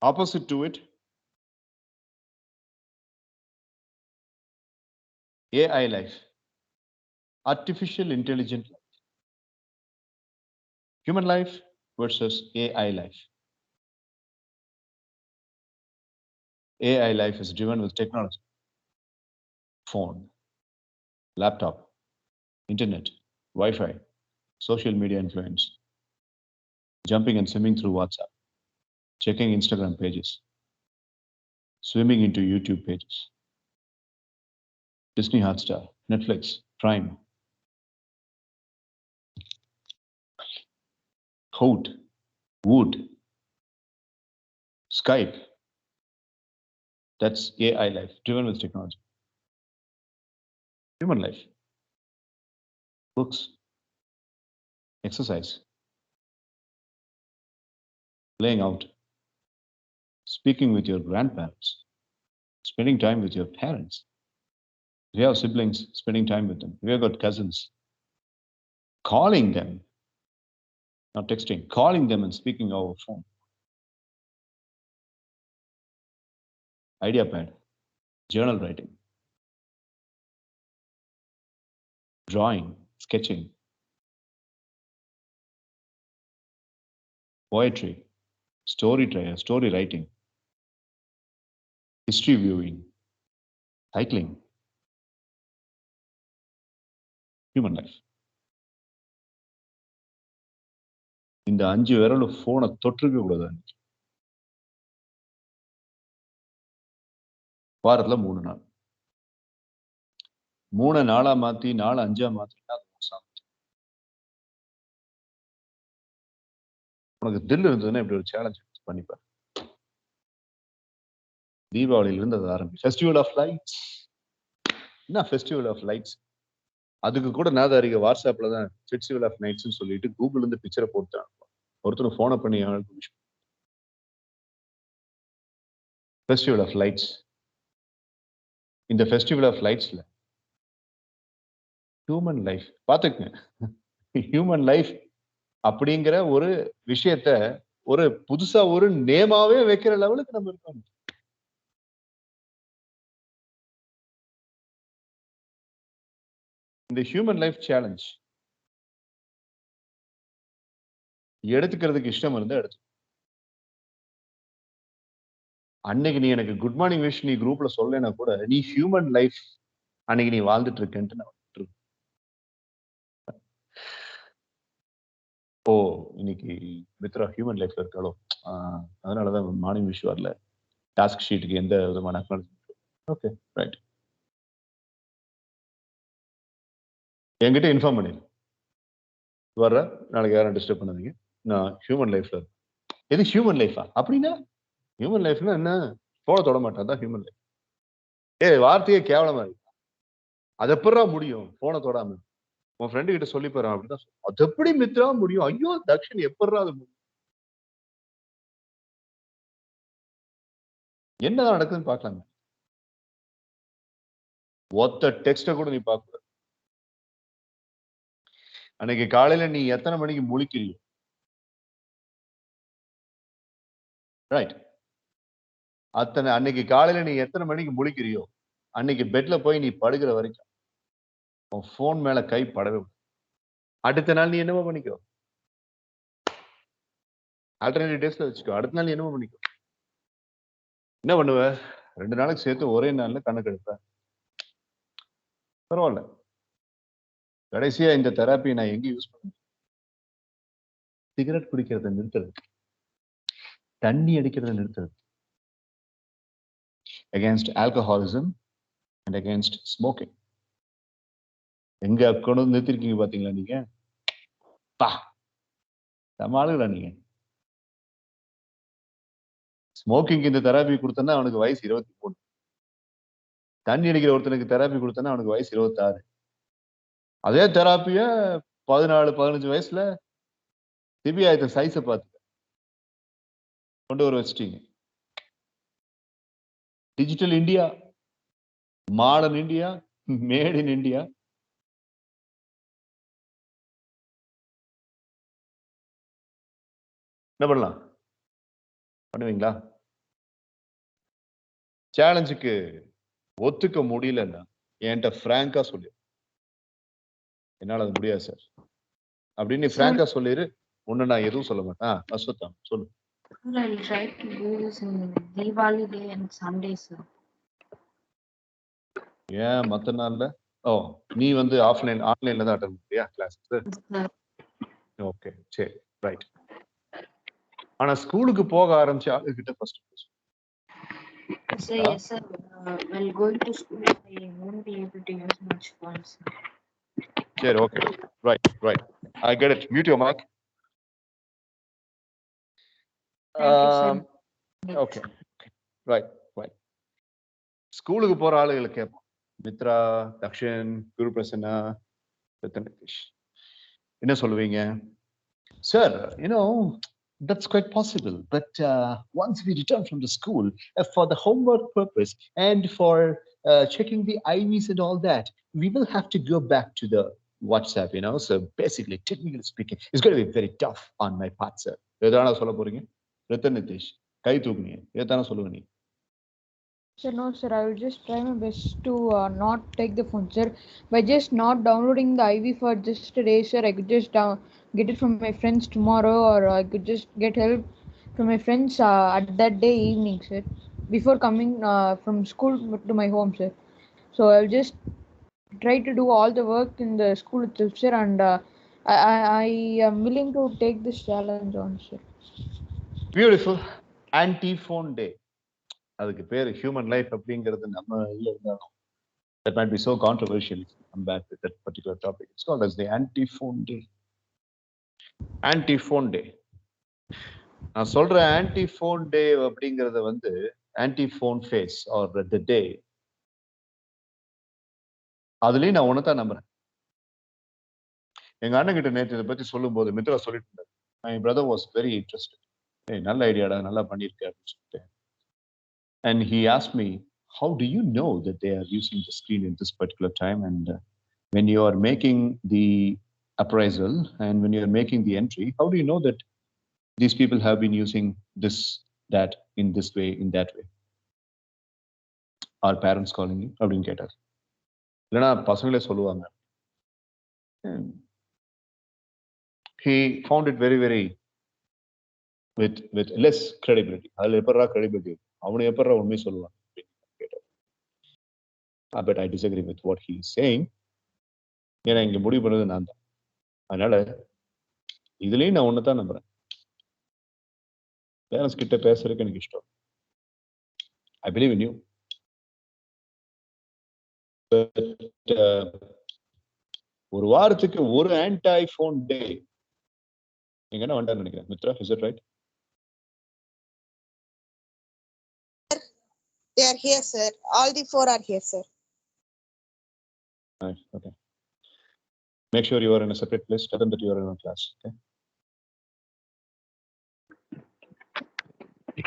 Opposite to it, AI life. Artificial intelligent life. Human life versus AI life. AI life is driven with technology. Phone, laptop, internet, Wi-Fi, social media influence, jumping and swimming through WhatsApp, checking Instagram pages, swimming into YouTube pages, Disney Hotstar, Netflix, Prime, Hoot, Woot, Skype. That's AI life, driven with technology. Human life. Books, exercise, playing out, speaking with your grandparents, spending time with your parents. If you have siblings, spending time with them. If you have got cousins, calling them, not texting, calling them and speaking over phone. Idea pad, journal writing, drawing, sketching, poetry, story writing, history viewing, cycling, human life. இந்த 5 விரலும் போனை தொற்றுக்க கூடாது. வாரத்துல 3 நாள் 3 நாளா மாத்தி 4 5 மாத்தினா உனக்கு தில் இருந்ததுன்னா இப்படி ஒரு சேலஞ்ச் பண்ணிப்பாரு. தீபாவளியில இருந்து அது ஆரம்பி. Festival of lights. என்ன ஃபெஸ்டிவல் ஆஃப் லைட்ஸ்? அதுக்கு கூட நாதாரிக வாட்ஸ்அப்ல தான் ஃபெஸ்டிவல் ஆஃப் நைட்ஸ்னு சொல்லிட்டு கூகுள்ல இருந்து பிக்சரை போட்டான். ஒருத்தர் போனை பண்ணி ஃபெஸ்டிவல் ஆஃப் லைட்ஸ். இந்த ஃபெஸ்டிவல் ஆஃப் லைட்ஸ்ல ஹியூமன் லைஃப் பாத்துக்கங்க. ஹியூமன் லைஃப் அப்படிங்கிற ஒரு விஷயத்த ஒரு புதுசா ஒரு நேமாவே வைக்கிற லெவலுக்கு நம்ம இருக்கோம். இந்த ஹியூமன் லைஃப் சேலஞ்ச் எடுத்துக்கிறதுக்கு இஷ்டம் இருந்தா எடுத்து. அன்னைக்கு நீ எனக்கு குட் மார்னிங் விஷ் நீ குரூப்ல சொல்லலைன்னா கூட நீ ஹியூமன் லைஃப் அன்னைக்கு நீ வாழ்ந்துட்டு இருக்கேன்ட்டு நான் விட்டுருவேன். ஓ இன்னைக்கு மித்ரா ஹியூமன் லைஃப்ல இருக்காளோ, அதனாலதான் மார்னிங் விஷ் வரல, டாஸ்க் ஷீட்டுக்கு எந்த விதமான ஓகே ரைட், என்கிட்ட இன்ஃபார்ம் பண்ணிடு வர்ற, நாளைக்கு யாரும் டிஸ்டர்ப் பண்ணாதீங்க, நான் ஹியூமன் லைஃப்ல. எது ஹியூமன் லைஃபா? அப்படின்னா ஹியூமன் லைஃப்னா என்ன? போன தொட மாட்டான் தான் ஹியூமன் லைஃப். வார்த்தையே கேவலமா இருக்கு. அது எப்படா முடியும் போன தொடாம? உன் ஃப்ரெண்டு கிட்ட சொல்லி போறான் அப்படிதான். அது எப்படி மித்ரா முடியும்? ஐயோ தக்ஷன் எப்படா அது முடியும்? என்னதான் நடக்குதுன்னு பாக்கலாங்க. ஒத்த டெக்ஸ்ட கூட நீ பார்க்க. அன்னைக்கு காலையில நீ எத்தனை மணிக்கு முழிக்கிறியோ, ரைட், அன்னைக்கு காலையில நீ எத்தனை மணிக்கு முழிக்கிறியோ அன்னைக்கு பெட்ல போய் நீ படுக்கிற வரைக்கும் உன் போன் மேல கை படவே. அடுத்த நாள் நீ என்னவோ பண்ணிக்கோ, ஆல்டர்னேட்டிவ் டேஸ்ல வச்சுக்கோ. அடுத்த நாள் என்னவோ பண்ணிக்கோ. என்ன பண்ணுவ? 2 நாளைக்கு சேர்த்து ஒரே நாள்ல கணக்கு எடுப்ப. பரவாயில்ல. கடைசியா இந்த தெராப்பி நான் எங்க யூஸ் பண்ணேன்? சிகரெட் குடிக்கிறத நிறுத்துறது, தண்ணி அடிக்கிறத நிறுத்துறது, against alcoholism and against smoking. எங்க கொண்டு வந்து நிறுத்திருக்கீங்க பாத்தீங்களா நீங்க? சமாளுங்களா நீங்க? ஸ்மோக்கிங் இந்த தெராப்பி கொடுத்தனா அவனுக்கு வயசு 23. தண்ணி அடிக்கிற ஒருத்தனுக்கு தெராப்பி கொடுத்தனா அவனுக்கு வயசு 26. அதே தெராப்பிய 14 15 வயசுல திவ்யாயத்த சைஸை பார்த்து கொண்டு வர வச்சிட்டீங்க. Digital India, modern India, made in India. என்ன பண்ணலாம்? பண்ணுவீங்களா? சேலஞ்சுக்கு ஒத்துக்க முடியலன்னா என்கிட்ட பிராங்கா சொல்லு, என்னால அது முடியாது சார் அப்படின்னு பிராங்கா சொல்லிரு. ஒண்ணு நான் எதுவும் சொல்ல மாட்டேன். அஸ்வத்தா சொல்லு. I'll try to do this in Diwali day and Sunday, sir. ஏன் மத்த நாள்ல? ஓ நீ வந்து ஆன்லைன்ல தான் அட்டெண்ட் பண்றியா கிளாஸ்? ஓகே சரி ரைட். ஆனா ஸ்கூலுக்கு போக ஆரம்பிச்ச ஆளுகிட்ட first Sir, yes, sir. While going to school, I won't be able to use much phones. சரி okay right right, I get it. Mute your mic. Okay right right. ஸ்கூலுக்கு போற ஆளுகளை கேட்போம். மித்ரா, தக்ஷன், குரு பிரசன்னா, நிதிஷ், என்ன சொல்லுவீங்க? Sir that's quite possible, but once we return from the school for the homework purpose and for checking the IVs and all that, we will have to go back to the WhatsApp, so basically technically speaking it's going to be very tough on my part, sir. எதான சொல்ல போறீங்க? நிதிஷ் கை தூக்குங்க. எதான சொல்லுங்க நீ? Sir, no, sir. I will just try my best to not take the phone, sir. By just not downloading the IV for just a day, sir, I could just get it from my friends tomorrow, or I could just get help from my friends at that day evening, sir, before coming from school to my home, sir. So I'll just try to do all the work in the school itself, sir, and I am willing to take this challenge on, sir. Beautiful. Anti phone day, அதுக்கு பேர் human life அப்படிங்கிறது நம்ம இதுல இருந்தாலும் that might be so controversial if you come back with that particular topic. It's called as the anti-phone day. Anti-phone day. நான் சொல்ற anti-phone day அப்படிங்கறத வந்து anti-phone face or the day, அதுலயும் நான் ஒன்னதான் நம்புறேன். எங்க அண்ணன் கிட்ட நேற்று இதை பத்தி சொல்லும் போது மித்ரா சொல்லிட்டு இருந்தாரு, my brother was very interested. நல்ல ஐடியாடா, நல்லா பண்ணிருக்க அப்படின்னு சொல்லிட்டு. And he asked me, how do you know that they are using the screen at this particular time? And when you are making the appraisal and when you are making the entry, how do you know that these people have been using this, that, in this way, in that way? Are parents calling you? அப்படின்னு கேட்டார். இல்லைன்னா பசங்களே சொல்லுவாங்க. He found it very, very with less credibility. அதுல எப்பறா credibility? அவனை எப்பறா உண்மை சொல்லுவான் அப்படின்னு கேட்டார். But I disagree with what he is saying. ஏன்னா இங்க முடிவு பண்ணது நான் தான். அதனால இதுலயும் நான் ஒன்னதான் நம்புறேன். பேரண்ட்ஸ் கிட்ட பேசுறதுக்கு எனக்கு இஷ்டம். I believe in you. But ஒரு வாரத்துக்கு ஒரு ஆன்டி ஃபோன் டே எங்க என்ன வந்தான்னு நினைக்கிறேன். Mitra, is it right? They are here, sir. All the 4 are here, sir. Nice. Okay. Make sure you are in a separate place. Tell them that you are in a class. Okay.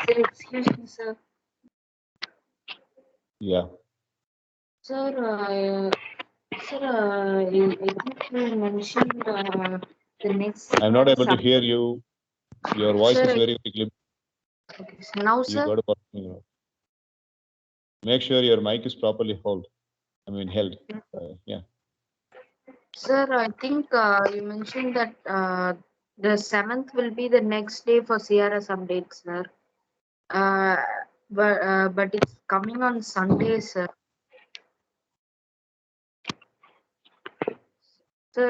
Sir, excuse me, sir. Yeah. Sir, I think you mentioned the next. I'm not able to hear you. Your voice Sir, is very quickly. Okay, so now, You sir. got to make sure your mic is properly held. Yeah. Sir, I think you mentioned that the 7th will be the next day for CRS updates, sir. But it's coming on Sunday, sir. Sir,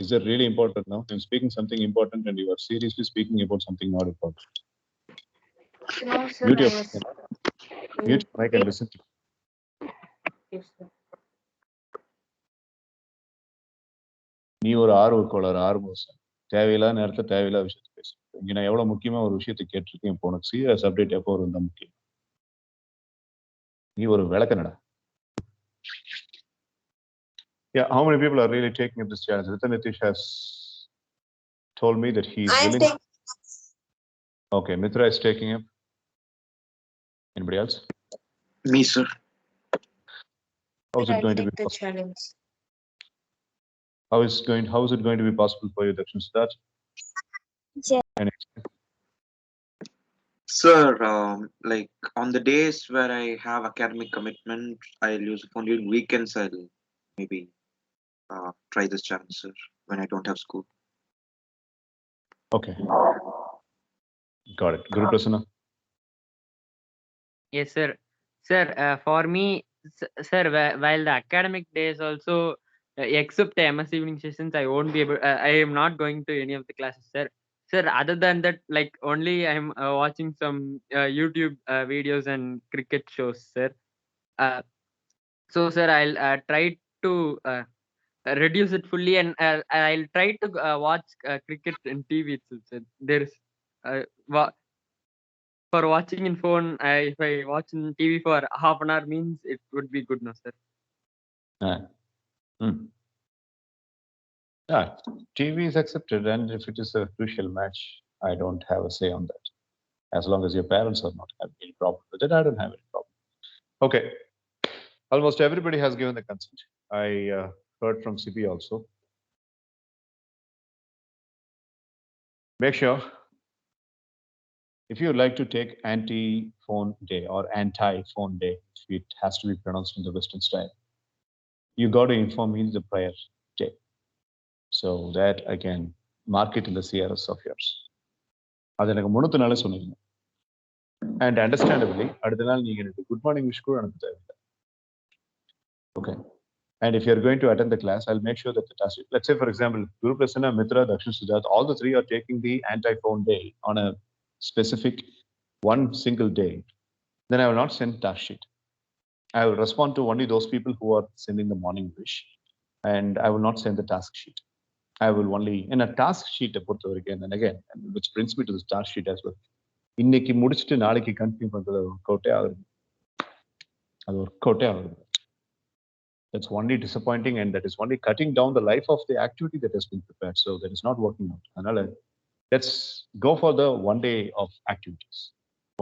Is that really important now? I'm speaking something important and you are seriously speaking about something not important. No, sir. Mute your mic and listen to me. Yes, sir. நீ ஒரு ஆர்வம் தேவையில்லாத நேரத்துல தேவையில்லாத விஷயத்தை பேசு. இங்க நான் எவ்வளவு முக்கியமா ஒரு விஷயத்தை கேட்டிருக்கேன். இப்போ உனக்கு சீரியஸ் அப்டேட் எப்போ வரும் தான் முக்கியம். நீ ஒரு விளக்கனடா. Yeah, how many people are really taking up this challenge? Ritan Nitish has told me that he is willing. Okay, Mitra is taking up. Anybody else? Me, sir. How is it going to be the challenge? How is it going to be possible for you, Dakshin Siddharth? Sir, like on the days where I have academic commitment, I'll use it. Only weekends I'll maybe try this challenge, sir, when I don't have school. Okay. Got it. Guru Prasanna? Yes, sir. Sir, for me, sir, while the academic days also, except the MS evening sessions, I won't be able. I am not going to any of the classes, sir. Sir, other than that, like only I'm watching some YouTube videos and cricket shows, sir. So, sir, I'll try to reduce it fully, and I'll try to watch cricket in TV itself, sir. There's for watching in phone, if I watch in TV for half an hour means it would be good, no, sir. Yeah, TV is accepted, and if it is a crucial match, I don't have a say on that. As long as your parents are not having any problem with it, I don't have any problem. Okay. Almost everybody has given the consent. I heard from CP also. Make sure if you would like to take anti-phone day or anti-phone day, if it has to be pronounced in the Western style, you got to inform me the prior day so that I can mark it in the CRS of yours. அது எனக்கு முன்னத்து நாளே சொன்னீங்க. And understandably, அடுத்த நாள் நீங்க எனக்கு good morning wish கூட அனுப்ப தேவையில்லை. Okay. And if you're going to attend the class, I'll make sure that the task, let's say, for example, Guru Prasanna, Mitra, Dakshin, Siddharth, all the three are taking the anti-phone day on a specific one single day. Then I will not send task sheet. I will respond to only those people who are sending the morning wish, and I will not send the task sheet. I will only, in a task sheet, again and again, which brings me to this task sheet as well. இன்னைக்கு முடிச்சிட்டு நாளைக்கு continue பண்றது கோட்டே ஆகுது. அது ஒரு கோட்டே ஆகுது. That's only disappointing, and that is only cutting down the life of the activity that has been prepared. So that is not working out. Another, let's go for the one day of activities.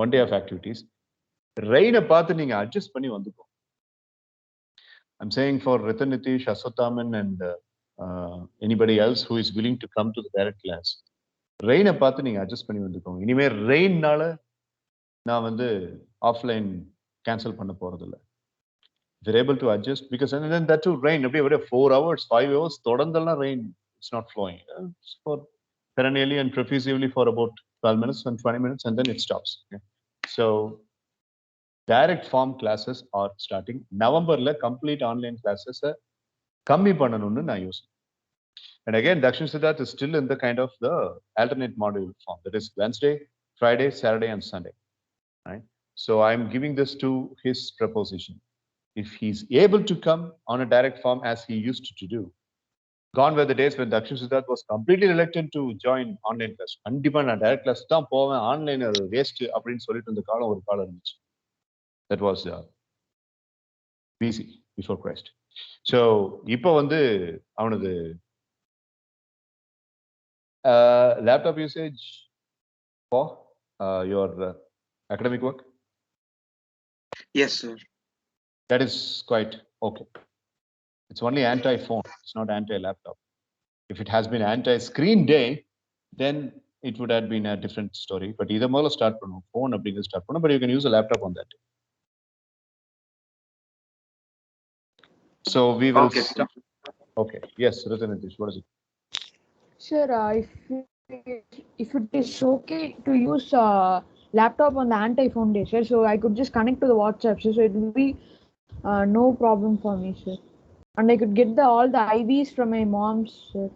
One day of activities. Rain பார்த்து நீங்க adjust பண்ணி வந்துக்கோ. I'm saying for Ritan Nitish, Aswathaman, and anybody else who is willing to come to the direct class, rain பார்த்து நீங்க adjust பண்ணி வந்துக்கோங்க. இனிமே rainனால நான் வந்து offline cancel பண்ண போறதில்லை. They're able to adjust, because and then that too rain, 4 hours, 5 hours, தொடர்ந்தெல்லா rain, it's not flowing. It's for perennially and profusively for about 12 minutes and 20 minutes, and then it stops. Okay? So direct form classes are starting. November complete online classes கம்மி பண்ணணும்னு நான் யோசிக்கிறேன். And again, Dakshin Siddharth is still in the kind of the alternate module form. That is Wednesday, Friday, Saturday, and Sunday. Right? So I'm giving this to his proposition. If he's able to come on a direct form as he used to do, gone were the days when Dakshin Siddharth was completely reluctant to join online class. கண்டிப்பா நான் direct class தான் போவேன், online waste அப்படின்னு சொல்லிட்டு இந்த காலம் ஒரு காலம் இருந்துச்சு. That was BC, before Christ. So இப்போ வந்து அவனது laptop usage for your academic work? Yes, sir. That is quite okay. It's only anti-phone. It's not anti-laptop. If it has been anti-screen day, then it would have been a different story. But either model start from phone or bring start from, but you can use a laptop on that. So we will start. Okay. Yes, Ritan Nitish, what is it? Sir, if it is okay to use laptop on the anti-phone day, sir, so I could just connect to the WhatsApp, sir, so it will be no problem for me, sir. And I could get all the IVs from my mom's, sir.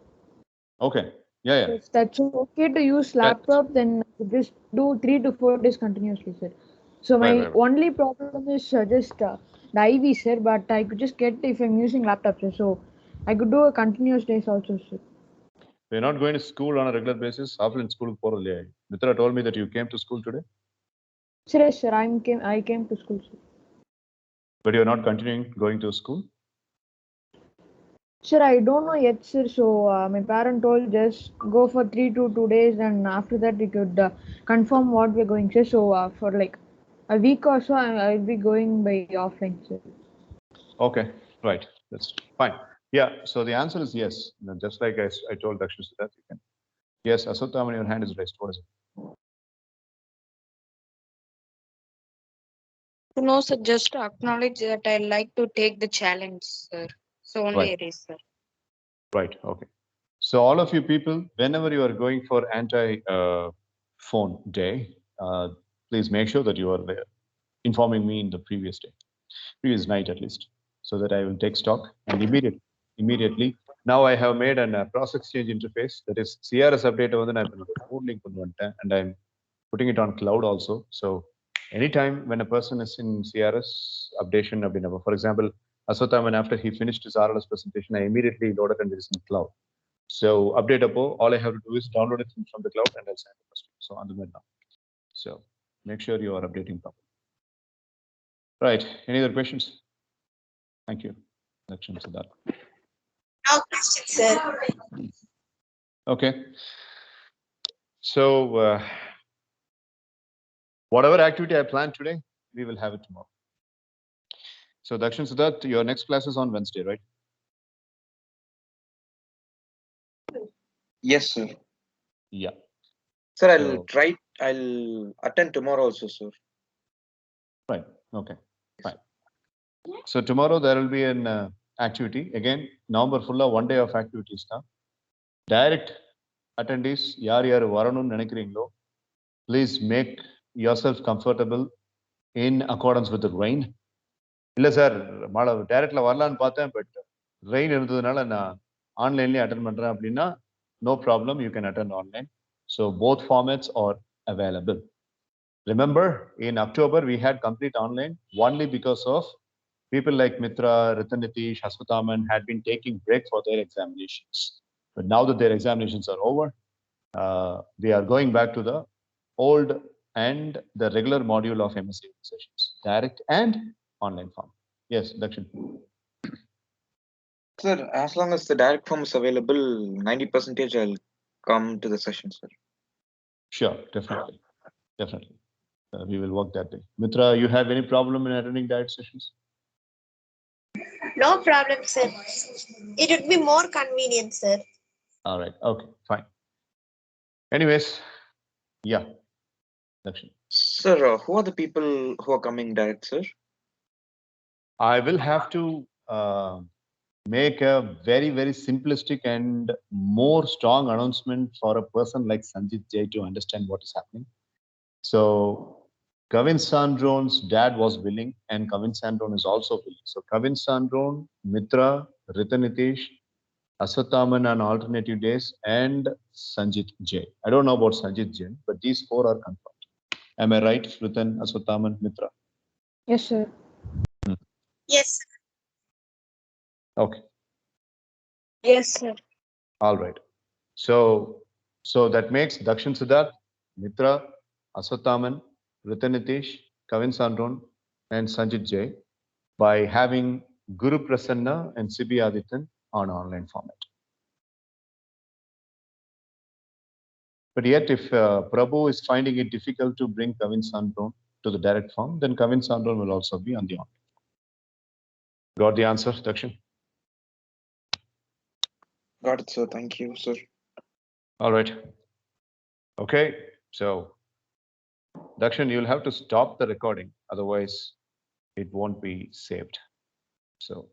Okay. Yeah. If that's okay to use laptop, then I could just do 3 to 4 days continuously, sir. So my only problem is just the IV, sir, but I could just get if I'm using laptop, sir. So I could do a continuous days also, sir. You're not going to school on a regular basis. Offline school porale. Mitra told me that you came to school today. Sir, yes, sir, I came to school, sir. But you're not continuing going to school? Sir, I don't know yet, sir. So my parent told just go for 3 to 2 days, and after that we could confirm what we're going, sir. So for like a week or so, I'll be going by offline, sir. Okay, right. That's fine. Yeah. So the answer is yes. Just like I told Dakshin Siddharth, you can. Yes, Aswathaman, your hand is raised. What is it? No, sir, just to acknowledge that I like to take the challenge, sir. So only Right. it is, sir. Right. Okay. So all of you people, whenever you are going for anti-phone day, please make sure that you are there, informing me in the previous night at least, so that I will take stock and immediately. Now I have made a cross exchange interface, that is CRS update on the phone link, and I'm putting it on cloud also. So anytime when a person is in CRS updation, for example, Aswathaman, after he finished his RLS presentation, I immediately loaded and it is in the cloud. So update all I have to do is download it from the cloud and I'll send it. So on the mid now. So make sure you are updating properly. Right. Any other questions? Thank you. Dakshin Siddharth. No questions, sir. Okay. So whatever activity I planned today, we will have it tomorrow. So Dakshin Siddharth, your next class is on Wednesday, right? Yes, sir. Yeah. Sir, I'll attend tomorrow also, sir. Right. Okay. Fine. So tomorrow there will be an activity. Again, November full one day of activities now. Direct attendees, யார் யார் வரணும்னு நினைக்கிறீங்களோ, please make yourself comfortable in accordance with the rain. இல்ல sir மழை டைரக்ட்ல வரலான்னு பார்த்தேன், but rain இருந்ததுனால நான் ஆன்லைன்லயே அட்டென்ட் பண்றேன் அப்படின்னா, no problem, you can attend online. So both formats are available. Remember, in October we had complete online only because of people like Mitra, Ritanitish, Aswathaman had been taking break for their examinations. But now that their examinations are over, we are going back to the old and the regular module of MSc sessions, direct and online form. Yes, Dakshin. Sir, as long as the direct form is available, 90% I'll come to the session, sir. Sure, definitely. Definitely. We will work that day. Mitra, you have any problem in attending direct sessions? No problem, sir. It would be more convenient, sir. All right. Okay, fine. Anyways, yeah. Dakshin. Sir, who are the people who are coming direct, sir? I will have to make a very, very simplistic and more strong announcement for a person like Sanjit J to understand what is happening. So Kavin Sandron's dad was willing and Kavin Sandron is also willing. So Kavin Sandron, Mitra, Ritanitish, Aswathaman on alternative days, and Sanjit J. I don't know about Sanjit J, but these four are confirmed. Am I right, Ritan, Aswathaman, Mitra? Yes, sir. Yes, sir. Okay. Yes, sir. All right. So that makes Dakshin Siddharth, Mitra, Aswathaman, Ritanitish, Kavin Sandron, and Sanjit J by having Guru Prasanna and Sibi Adityan on online format. But yet, if Prabhu is finding it difficult to bring Kavin Sandron to the direct form, then Kavin Sandron will also be on the online. Got the answer, Dakshin? Got it, sir. Thank you, sir. All right. Okay. So, Dakshin, you'll have to stop the recording. Otherwise, it won't be saved. So